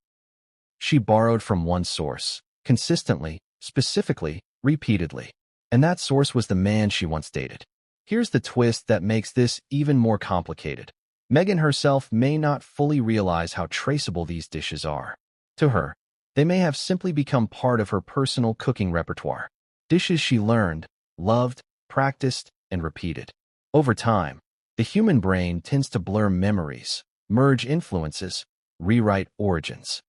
She borrowed from one source, consistently, specifically, repeatedly. And that source was the man she once dated. Here's the twist that makes this even more complicated. Meghan herself may not fully realize how traceable these dishes are. To her, they may have simply become part of her personal cooking repertoire. Dishes she learned, loved, practiced, and repeated. Over time, the human brain tends to blur memories, merge influences, rewrite origins.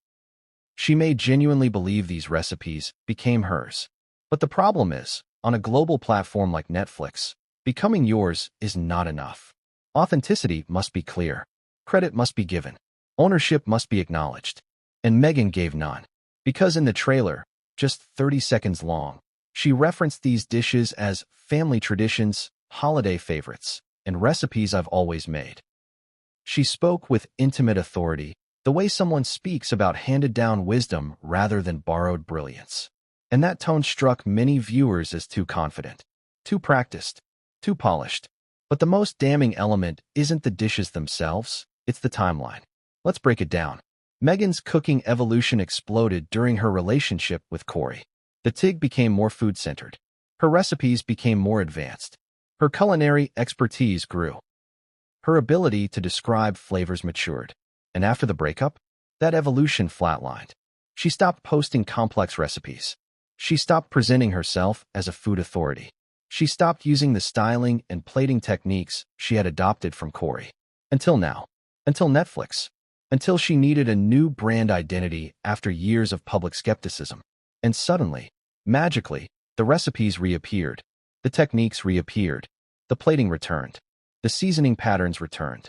She may genuinely believe these recipes became hers. But the problem is, on a global platform like Netflix, becoming yours is not enough. Authenticity must be clear. Credit must be given. Ownership must be acknowledged. And Meghan gave none. Because in the trailer, just 30 seconds long, she referenced these dishes as family traditions, holiday favorites, and recipes I've always made. She spoke with intimate authority, the way someone speaks about handed-down wisdom rather than borrowed brilliance. And that tone struck many viewers as too confident, too practiced, too polished. But the most damning element isn't the dishes themselves, it's the timeline. Let's break it down. Meghan's cooking evolution exploded during her relationship with Cory. The TIG became more food-centered. Her recipes became more advanced. Her culinary expertise grew. Her ability to describe flavors matured. And after the breakup, that evolution flatlined. She stopped posting complex recipes. She stopped presenting herself as a food authority. She stopped using the styling and plating techniques she had adopted from Cory. Until now. Until Netflix. Until she needed a new brand identity after years of public skepticism. And suddenly, magically, the recipes reappeared. The techniques reappeared. The plating returned. The seasoning patterns returned.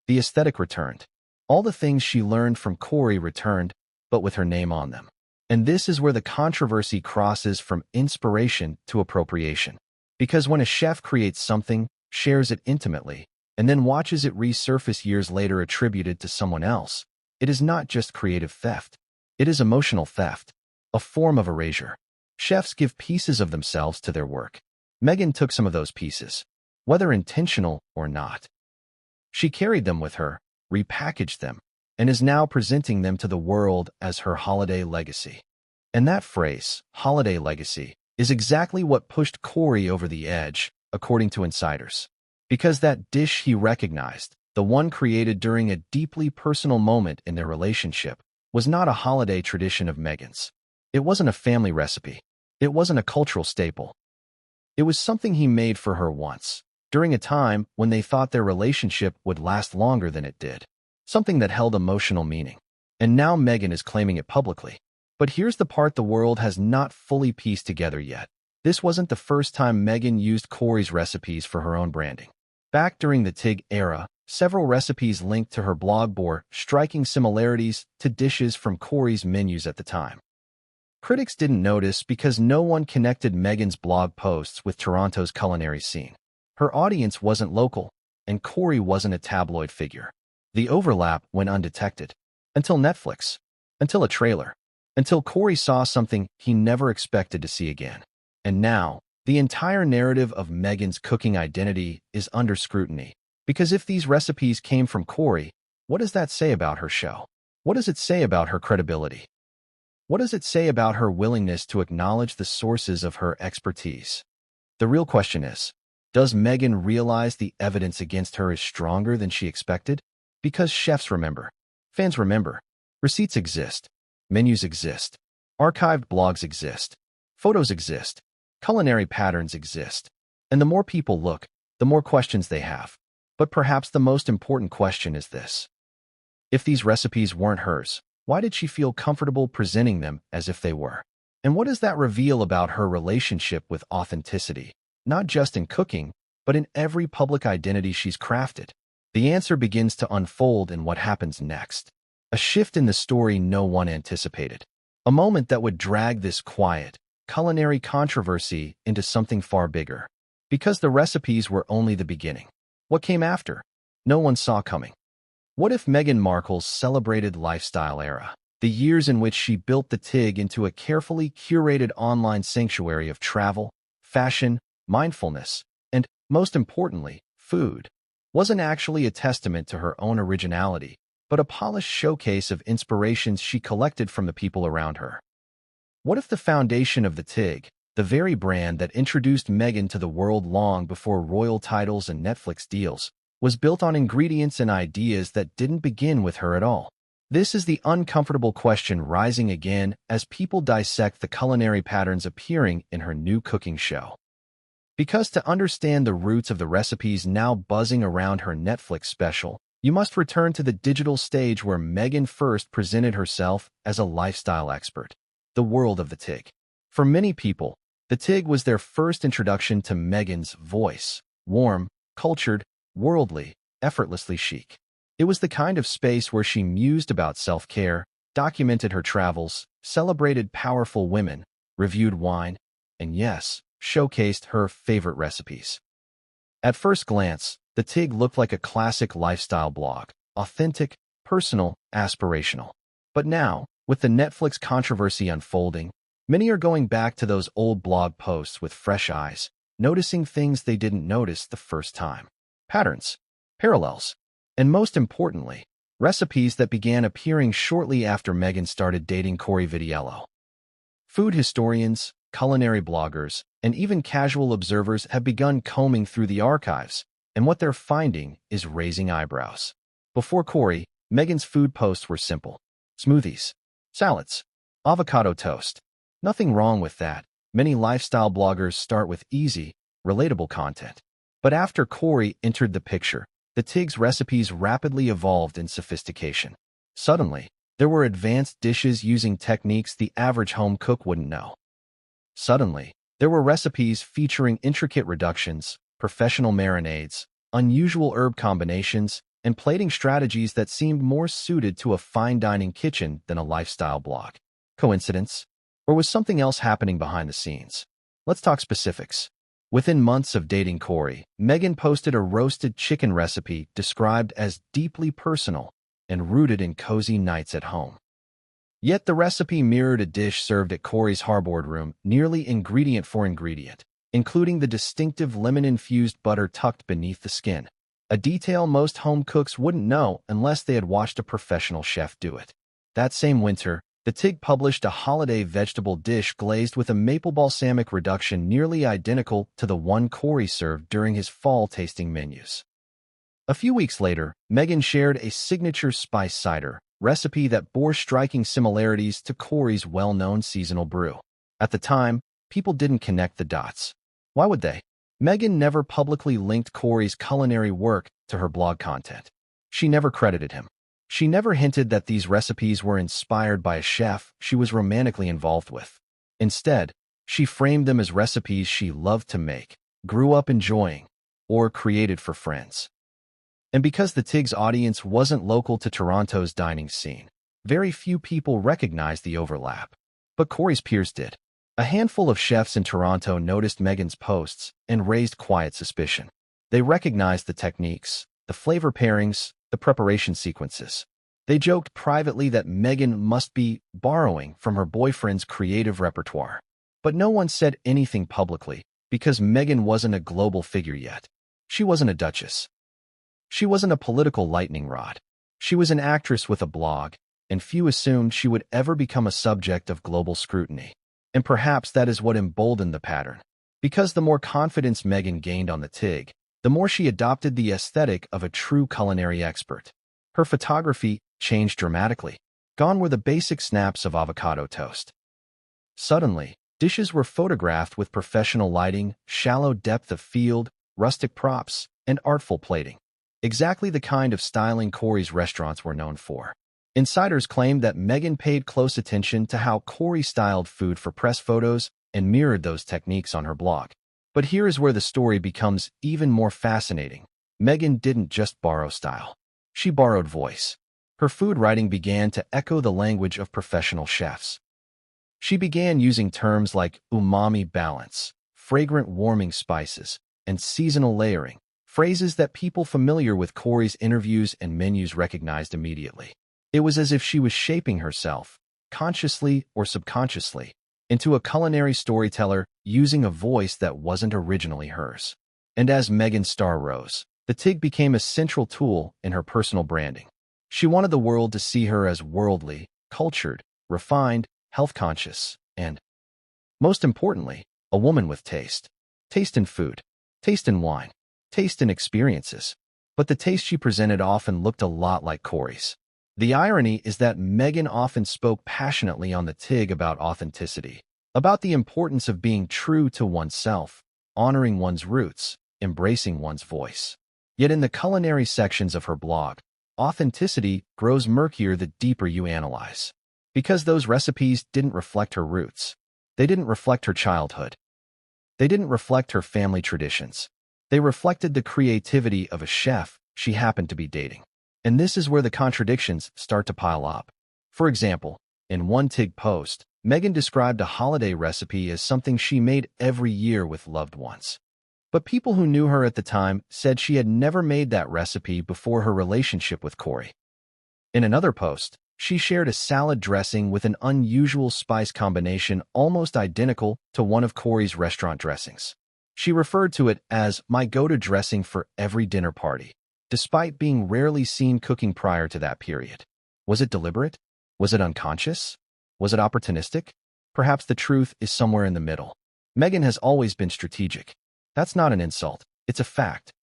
The aesthetic returned. All the things she learned from Cory returned, but with her name on them. And this is where the controversy crosses from inspiration to appropriation. Because when a chef creates something, shares it intimately, and then watches it resurface years later attributed to someone else, it is not just creative theft. It is emotional theft, a form of erasure. Chefs give pieces of themselves to their work. Meghan took some of those pieces, whether intentional or not. She carried them with her, repackaged them, and is now presenting them to the world as her holiday legacy. And that phrase, holiday legacy, is exactly what pushed Cory over the edge, according to insiders. Because that dish he recognized, the one created during a deeply personal moment in their relationship, was not a holiday tradition of Meghan's. It wasn't a family recipe. It wasn't a cultural staple. It was something he made for her once, during a time when they thought their relationship would last longer than it did. Something that held emotional meaning. And now Meghan is claiming it publicly. But here's the part the world has not fully pieced together yet. This wasn't the first time Meghan used Cory's recipes for her own branding. Back during the TIG era, several recipes linked to her blog bore striking similarities to dishes from Cory's menus at the time. Critics didn't notice because no one connected Meghan's blog posts with Toronto's culinary scene. Her audience wasn't local, and Cory wasn't a tabloid figure. The overlap went undetected. Until Netflix. Until a trailer. Until Cory saw something he never expected to see again. And now, the entire narrative of Meghan's cooking identity is under scrutiny. Because if these recipes came from Cory, what does that say about her show? What does it say about her credibility? What does it say about her willingness to acknowledge the sources of her expertise? The real question is, does Meghan realize the evidence against her is stronger than she expected? Because chefs remember. Fans remember. Receipts exist. Menus exist. Archived blogs exist. Photos exist. Culinary patterns exist. And the more people look, the more questions they have. But perhaps the most important question is this. If these recipes weren't hers, why did she feel comfortable presenting them as if they were? And what does that reveal about her relationship with authenticity, not just in cooking, but in every public identity she's crafted? The answer begins to unfold in what happens next. A shift in the story no one anticipated. A moment that would drag this quiet, culinary controversy into something far bigger. Because the recipes were only the beginning. What came after? No one saw coming. What if Meghan Markle's celebrated lifestyle era, the years in which she built the TIG into a carefully curated online sanctuary of travel, fashion, mindfulness, and Most importantly, food wasn't actually a testament to her own originality, but a polished showcase of inspirations she collected from the people around her. What if the foundation of the TIG, the very brand that introduced Meghan to the world long before royal titles and Netflix deals, was built on ingredients and ideas that didn't begin with her at all? This is the uncomfortable question rising again as people dissect the culinary patterns appearing in her new cooking show. Because to understand the roots of the recipes now buzzing around her Netflix special, you must return to the digital stage where Meghan first presented herself as a lifestyle expert, the world of the TIG. For many people, the TIG was their first introduction to Meghan's voice, warm, cultured, worldly, effortlessly chic. It was the kind of space where she mused about self-care, documented her travels, celebrated powerful women, reviewed wine, and yes, showcased her favorite recipes. At first glance, the TIG looked like a classic lifestyle blog, authentic, personal, aspirational. But now, with the Netflix controversy unfolding, many are going back to those old blog posts with fresh eyes, noticing things they didn't notice the first time. Patterns, parallels, and most importantly, recipes that began appearing shortly after Meghan started dating Cory Vitiello. Food historians, culinary bloggers, and even casual observers have begun combing through the archives, and what they're finding is raising eyebrows. Before Cory, Meghan's food posts were simple: smoothies, salads, avocado toast. Nothing wrong with that. Many lifestyle bloggers start with easy, relatable content. But after Cory entered the picture, the TIG's recipes rapidly evolved in sophistication. Suddenly, there were advanced dishes using techniques the average home cook wouldn't know. Suddenly, there were recipes featuring intricate reductions, professional marinades, unusual herb combinations, and plating strategies that seemed more suited to a fine dining kitchen than a lifestyle blog. Coincidence? Or was something else happening behind the scenes? Let's talk specifics. Within months of dating Cory, Meghan posted a roasted chicken recipe described as deeply personal and rooted in cozy nights at home. Yet the recipe mirrored a dish served at Cory's harbord room, nearly ingredient for ingredient, including the distinctive lemon-infused butter tucked beneath the skin, a detail most home cooks wouldn't know unless they had watched a professional chef do it. That same winter, the TIG published a holiday vegetable dish glazed with a maple balsamic reduction nearly identical to the one Cory served during his fall tasting menus. A few weeks later, Meghan shared a signature spice cider recipe that bore striking similarities to Cory's well-known seasonal brew. At the time, people didn't connect the dots. Why would they? Meghan never publicly linked Cory's culinary work to her blog content. She never credited him. She never hinted that these recipes were inspired by a chef she was romantically involved with. Instead, she framed them as recipes she loved to make, grew up enjoying, or created for friends. And because the TIG's audience wasn't local to Toronto's dining scene, very few people recognized the overlap. But Cory's peers did. A handful of chefs in Toronto noticed Meghan's posts and raised quiet suspicion. They recognized the techniques, the flavor pairings, the preparation sequences. They joked privately that Meghan must be borrowing from her boyfriend's creative repertoire. But no one said anything publicly because Meghan wasn't a global figure yet. She wasn't a duchess. She wasn't a political lightning rod. She was an actress with a blog, and few assumed she would ever become a subject of global scrutiny. And perhaps that is what emboldened the pattern. Because the more confidence Meghan gained on the TIG, the more she adopted the aesthetic of a true culinary expert. Her photography changed dramatically. Gone were the basic snaps of avocado toast. Suddenly, dishes were photographed with professional lighting, shallow depth of field, rustic props, and artful plating. Exactly the kind of styling Cory's restaurants were known for. Insiders claimed that Meghan paid close attention to how Cory styled food for press photos and mirrored those techniques on her blog. But here is where the story becomes even more fascinating. Meghan didn't just borrow style. She borrowed voice. Her food writing began to echo the language of professional chefs. She began using terms like umami balance, fragrant warming spices, and seasonal layering, phrases that people familiar with Cory's interviews and menus recognized immediately. It was as if she was shaping herself, consciously or subconsciously, into a culinary storyteller using a voice that wasn't originally hers. And as Meghan's star rose, the TIG became a central tool in her personal branding. She wanted the world to see her as worldly, cultured, refined, health-conscious, and, most importantly, a woman with taste. Taste in food, taste in wine, taste in experiences. But the taste she presented often looked a lot like Cory's. The irony is that Meghan often spoke passionately on the TIG about authenticity, about the importance of being true to oneself, honoring one's roots, embracing one's voice. Yet in the culinary sections of her blog, authenticity grows murkier the deeper you analyze. Because those recipes didn't reflect her roots. They didn't reflect her childhood. They didn't reflect her family traditions. They reflected the creativity of a chef she happened to be dating. And this is where the contradictions start to pile up. For example, in one TIG post, Meghan described a holiday recipe as something she made every year with loved ones. But people who knew her at the time said she had never made that recipe before her relationship with Cory. In another post, she shared a salad dressing with an unusual spice combination almost identical to one of Cory's restaurant dressings. She referred to it as my go-to dressing for every dinner party, despite being rarely seen cooking prior to that period. Was it deliberate? Was it unconscious? Was it opportunistic? Perhaps the truth is somewhere in the middle. Meghan has always been strategic. That's not an insult, it's a fact.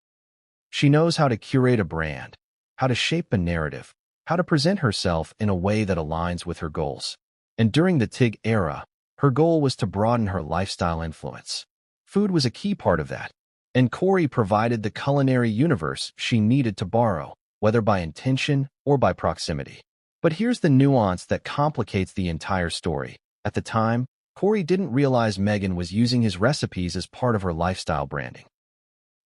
She knows how to curate a brand, how to shape a narrative, how to present herself in a way that aligns with her goals. And during the TIG era, her goal was to broaden her lifestyle influence. Food was a key part of that, and Cory provided the culinary universe she needed to borrow, whether by intention or by proximity. But here's the nuance that complicates the entire story. At the time, Cory didn't realize Meghan was using his recipes as part of her lifestyle branding.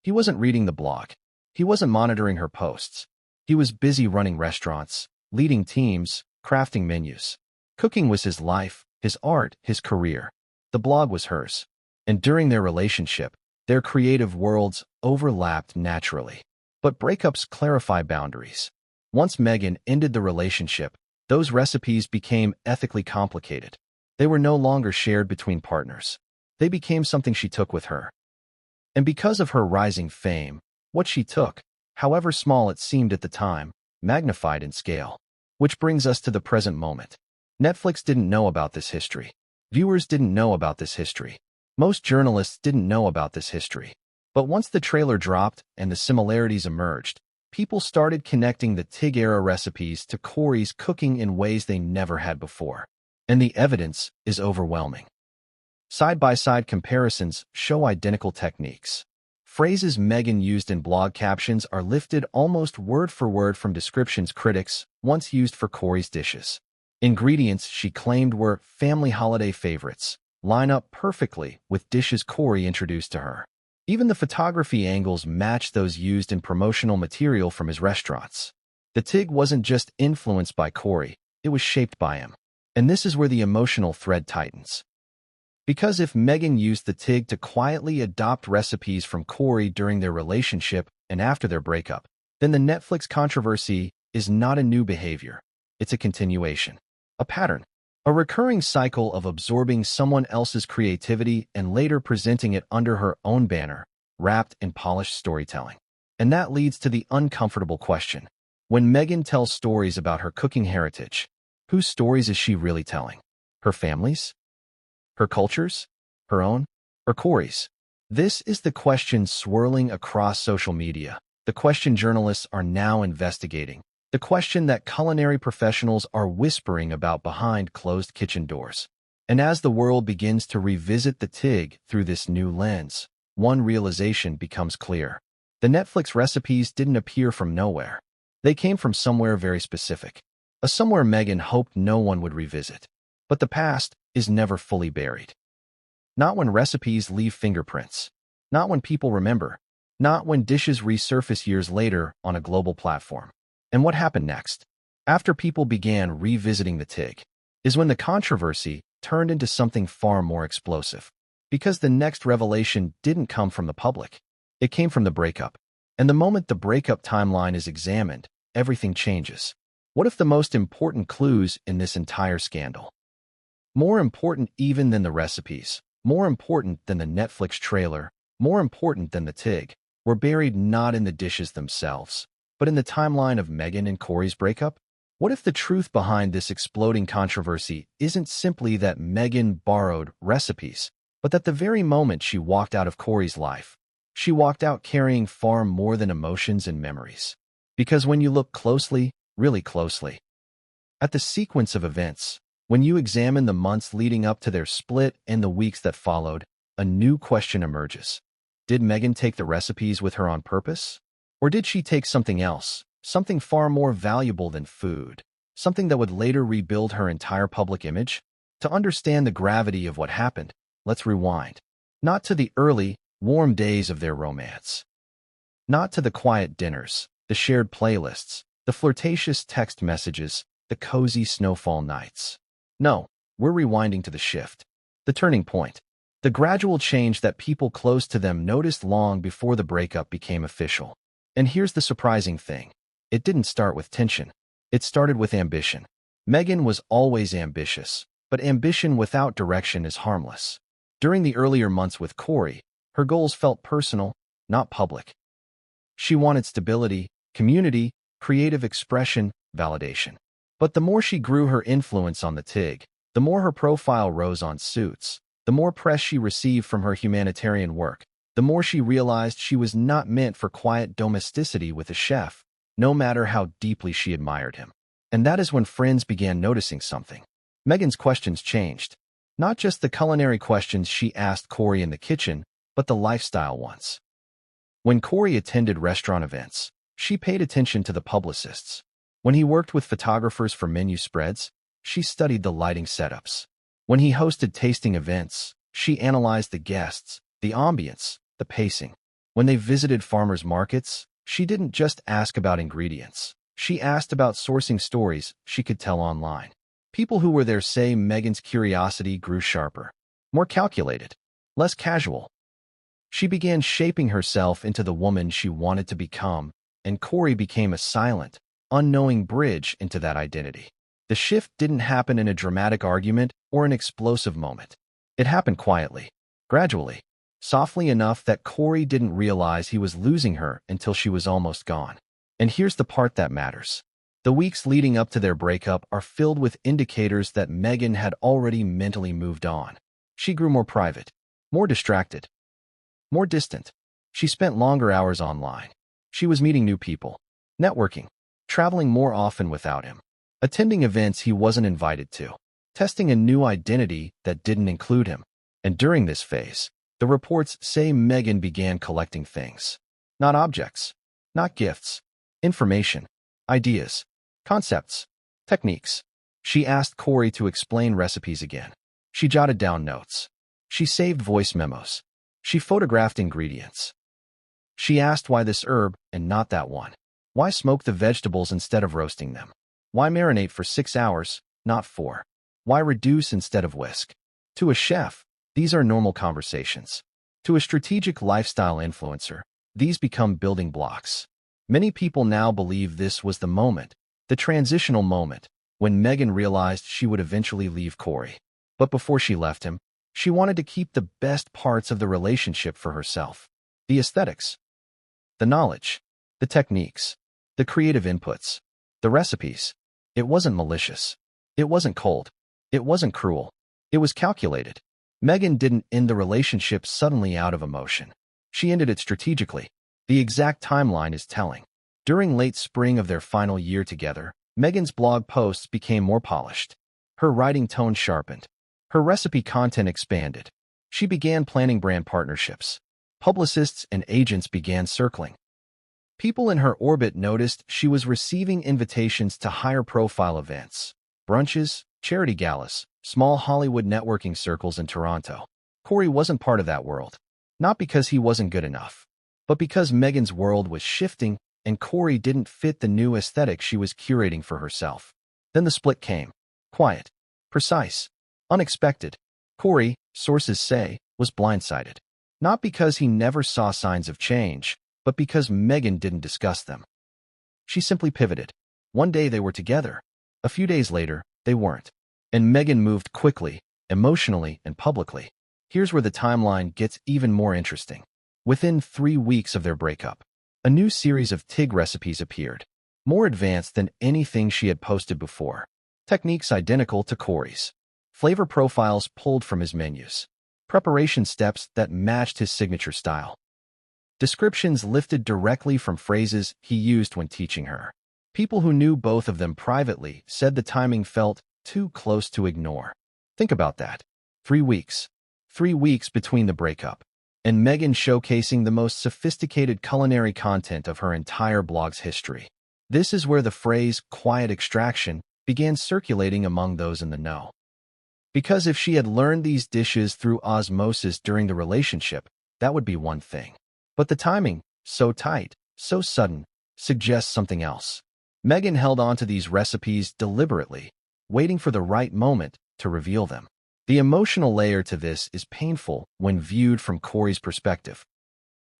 He wasn't reading the blog. He wasn't monitoring her posts. He was busy running restaurants, leading teams, crafting menus. Cooking was his life, his art, his career. The blog was hers. And during their relationship, their creative worlds overlapped naturally. But breakups clarify boundaries. Once Meghan ended the relationship, those recipes became ethically complicated. They were no longer shared between partners. They became something she took with her. And because of her rising fame, what she took, however small it seemed at the time, magnified in scale. Which brings us to the present moment. Netflix didn't know about this history. Viewers didn't know about this history. Most journalists didn't know about this history. But once the trailer dropped and the similarities emerged, people started connecting the TIG-era recipes to Cory's cooking in ways they never had before. And the evidence is overwhelming. Side-by-side comparisons show identical techniques. Phrases Meghan used in blog captions are lifted almost word for word from descriptions critics once used for Cory's dishes. Ingredients she claimed were family holiday favorites line up perfectly with dishes Cory introduced to her. Even the photography angles match those used in promotional material from his restaurants. The TIG wasn't just influenced by Cory, it was shaped by him. And this is where the emotional thread tightens. Because if Meghan used the TIG to quietly adopt recipes from Cory during their relationship and after their breakup, then the Netflix controversy is not a new behavior. It's a continuation, a pattern, a recurring cycle of absorbing someone else's creativity and later presenting it under her own banner, wrapped in polished storytelling. And that leads to the uncomfortable question. When Meghan tells stories about her cooking heritage, whose stories is she really telling? Her family's? Her culture's? Her own? Or Cory's? This is the question swirling across social media, the question journalists are now investigating, the question that culinary professionals are whispering about behind closed kitchen doors. And as the world begins to revisit the TIG through this new lens, one realization becomes clear. The Netflix recipes didn't appear from nowhere. They came from somewhere very specific. A somewhere Meghan hoped no one would revisit. But the past is never fully buried. Not when recipes leave fingerprints. Not when people remember. Not when dishes resurface years later on a global platform. And what happened next, after people began revisiting the TIG, is when the controversy turned into something far more explosive. Because the next revelation didn't come from the public. It came from the breakup. And the moment the breakup timeline is examined, everything changes. What if the most important clues in this entire scandal? More important even than the recipes, more important than the Netflix trailer, more important than the TIG, were buried not in the dishes themselves, but in the timeline of Meghan and Cory's breakup? What if the truth behind this exploding controversy isn't simply that Meghan borrowed recipes, but that the very moment she walked out of Cory's life, she walked out carrying far more than emotions and memories? Because when you look closely, really closely, at the sequence of events, when you examine the months leading up to their split and the weeks that followed, a new question emerges. Did Meghan take the recipes with her on purpose? Or did she take something else, something far more valuable than food, something that would later rebuild her entire public image? To understand the gravity of what happened, let's rewind. Not to the early, warm days of their romance. Not to the quiet dinners, the shared playlists, the flirtatious text messages, the cozy snowfall nights. No, we're rewinding to the shift, the turning point, the gradual change that people close to them noticed long before the breakup became official. And here's the surprising thing. It didn't start with tension. It started with ambition. Meghan was always ambitious, but ambition without direction is harmless. During the earlier months with Cory, her goals felt personal, not public. She wanted stability, community, creative expression, validation. But the more she grew her influence on the TIG, the more her profile rose on Suits, the more press she received from her humanitarian work, the more she realized she was not meant for quiet domesticity with a chef, no matter how deeply she admired him. And that is when friends began noticing something. Meghan's questions changed. Not just the culinary questions she asked Cory in the kitchen, but the lifestyle ones. When Cory attended restaurant events, she paid attention to the publicists. When he worked with photographers for menu spreads, she studied the lighting setups. When he hosted tasting events, she analyzed the guests, the ambience, the pacing. When they visited farmers markets, she didn't just ask about ingredients. She asked about sourcing stories she could tell online. People who were there say Meghan's curiosity grew sharper, more calculated, less casual. She began shaping herself into the woman she wanted to become, and Cory became a silent, unknowing bridge into that identity. The shift didn't happen in a dramatic argument or an explosive moment. It happened quietly, gradually, softly enough that Cory didn't realize he was losing her until she was almost gone. And here's the part that matters. The weeks leading up to their breakup are filled with indicators that Meghan had already mentally moved on. She grew more private, more distracted, more distant. She spent longer hours online. She was meeting new people, networking, traveling more often without him, attending events he wasn't invited to, testing a new identity that didn't include him. And during this phase, the reports say Meghan began collecting things. Not objects, not gifts, information, ideas, concepts, techniques. She asked Cory to explain recipes again. She jotted down notes. She saved voice memos. She photographed ingredients. She asked why this herb and not that one. Why smoke the vegetables instead of roasting them? Why marinate for 6 hours, not 4? Why reduce instead of whisk? To a chef, these are normal conversations. To a strategic lifestyle influencer, these become building blocks. Many people now believe this was the moment, the transitional moment, when Meghan realized she would eventually leave Cory. But before she left him, she wanted to keep the best parts of the relationship for herself. The aesthetics, the knowledge, the techniques, the creative inputs, the recipes. It wasn't malicious. It wasn't cold. It wasn't cruel. It was calculated. Meghan didn't end the relationship suddenly out of emotion. She ended it strategically. The exact timeline is telling. During late spring of their final year together, Meghan's blog posts became more polished. Her writing tone sharpened. Her recipe content expanded. She began planning brand partnerships. Publicists and agents began circling. People in her orbit noticed she was receiving invitations to higher-profile events, brunches, charity galas, small Hollywood networking circles in Toronto. Cory wasn't part of that world. Not because he wasn't good enough, but because Meghan's world was shifting and Cory didn't fit the new aesthetic she was curating for herself. Then the split came. Quiet, precise, unexpected. Cory, sources say, was blindsided. Not because he never saw signs of change, but because Meghan didn't discuss them. She simply pivoted. One day they were together. A few days later, they weren't. And Meghan moved quickly, emotionally, and publicly. Here's where the timeline gets even more interesting. Within 3 weeks of their breakup, a new series of TIG recipes appeared, more advanced than anything she had posted before. Techniques identical to Cory's. Flavor profiles pulled from his menus. Preparation steps that matched his signature style. Descriptions lifted directly from phrases he used when teaching her. People who knew both of them privately said the timing felt too close to ignore. Think about that. 3 weeks. 3 weeks between the breakup, and Meghan showcasing the most sophisticated culinary content of her entire blog's history. This is where the phrase quiet extraction began circulating among those in the know. Because if she had learned these dishes through osmosis during the relationship, that would be one thing. But the timing, so tight, so sudden, suggests something else. Meghan held on to these recipes deliberately, waiting for the right moment to reveal them. The emotional layer to this is painful when viewed from Cory's perspective.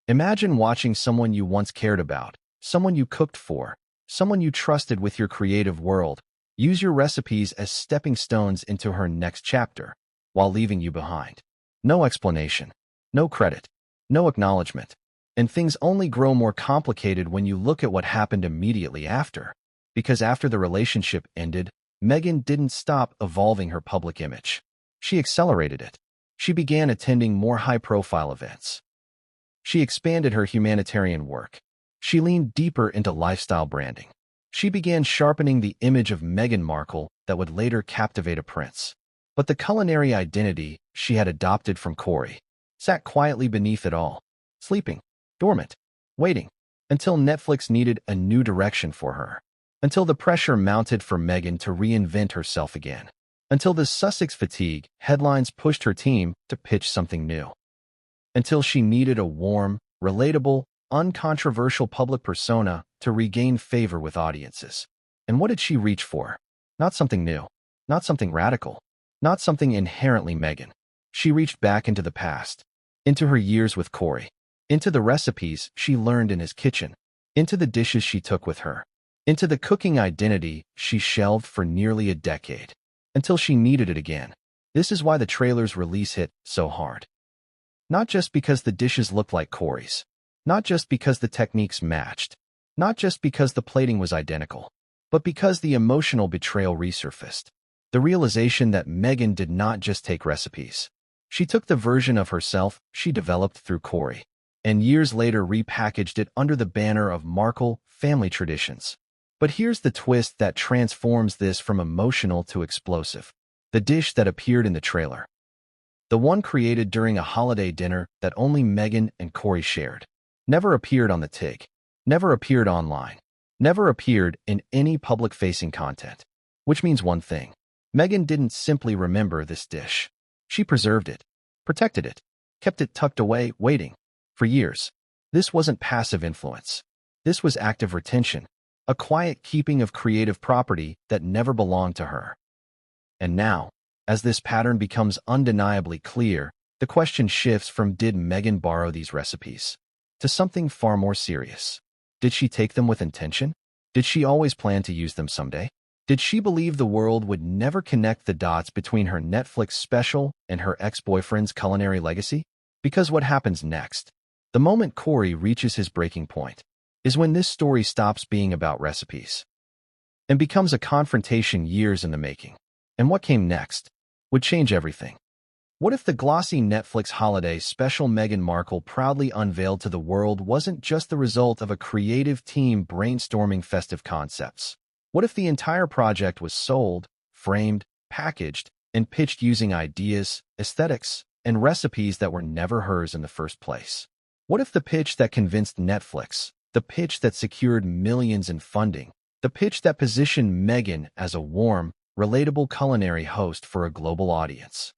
Imagine watching someone you once cared about, someone you cooked for, someone you trusted with your creative world, use your recipes as stepping stones into her next chapter, while leaving you behind. No explanation, no credit, no acknowledgement. And things only grow more complicated when you look at what happened immediately after. Because after the relationship ended, Meghan didn't stop evolving her public image. She accelerated it. She began attending more high-profile events. She expanded her humanitarian work. She leaned deeper into lifestyle branding. She began sharpening the image of Meghan Markle that would later captivate a prince. But the culinary identity she had adopted from Cory sat quietly beneath it all, sleeping, dormant, waiting, until Netflix needed a new direction for her. Until the pressure mounted for Meghan to reinvent herself again. Until the Sussex fatigue headlines pushed her team to pitch something new. Until she needed a warm, relatable, uncontroversial public persona to regain favor with audiences. And what did she reach for? Not something new. Not something radical. Not something inherently Meghan. She reached back into the past. Into her years with Cory. Into the recipes she learned in his kitchen. Into the dishes she took with her. Into the cooking identity she shelved for nearly a decade. Until she needed it again. This is why the trailer's release hit so hard. Not just because the dishes looked like Cory's. Not just because the techniques matched. Not just because the plating was identical. But because the emotional betrayal resurfaced. The realization that Meghan did not just take recipes. She took the version of herself she developed through Cory, and years later repackaged it under the banner of Markle family traditions. But here's the twist that transforms this from emotional to explosive. The dish that appeared in the trailer. The one created during a holiday dinner that only Meghan and Cory shared. Never appeared on the TIG. Never appeared online. Never appeared in any public-facing content. Which means one thing. Meghan didn't simply remember this dish. She preserved it, protected it, kept it tucked away, waiting. For years. This wasn't passive influence. This was active retention. A quiet keeping of creative property that never belonged to her. And now, as this pattern becomes undeniably clear, the question shifts from did Meghan borrow these recipes to something far more serious. Did she take them with intention? Did she always plan to use them someday? Did she believe the world would never connect the dots between her Netflix special and her ex-boyfriend's culinary legacy? Because what happens next, the moment Cory reaches his breaking point, is when this story stops being about recipes and becomes a confrontation years in the making. And what came next would change everything. What if the glossy Netflix holiday special Meghan Markle proudly unveiled to the world wasn't just the result of a creative team brainstorming festive concepts? What if the entire project was sold, framed, packaged, and pitched using ideas, aesthetics, and recipes that were never hers in the first place? What if the pitch that convinced Netflix, the pitch that secured millions in funding, the pitch that positioned Meghan as a warm, relatable culinary host for a global audience,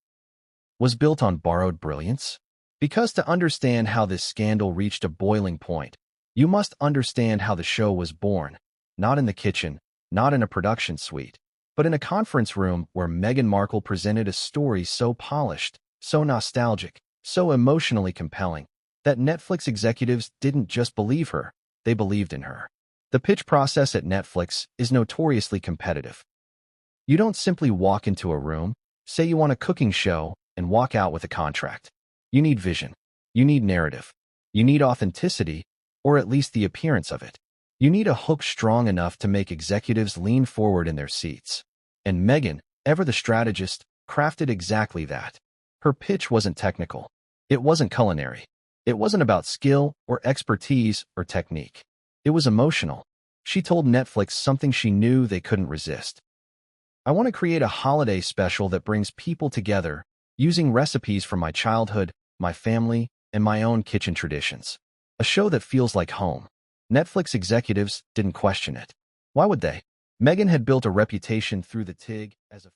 was built on borrowed brilliance? Because to understand how this scandal reached a boiling point, you must understand how the show was born, not in the kitchen, not in a production suite, but in a conference room where Meghan Markle presented a story so polished, so nostalgic, so emotionally compelling, that Netflix executives didn't just believe her, they believed in her. The pitch process at Netflix is notoriously competitive. You don't simply walk into a room, say you want a cooking show, and walk out with a contract. You need vision. You need narrative. You need authenticity, or at least the appearance of it. You need a hook strong enough to make executives lean forward in their seats. And Meghan, ever the strategist, crafted exactly that. Her pitch wasn't technical. It wasn't culinary. It wasn't about skill or expertise or technique. It was emotional. She told Netflix something she knew they couldn't resist. I want to create a holiday special that brings people together, using recipes from my childhood, my family, and my own kitchen traditions. A show that feels like home. Netflix executives didn't question it. Why would they? Meghan had built a reputation through the TIG as a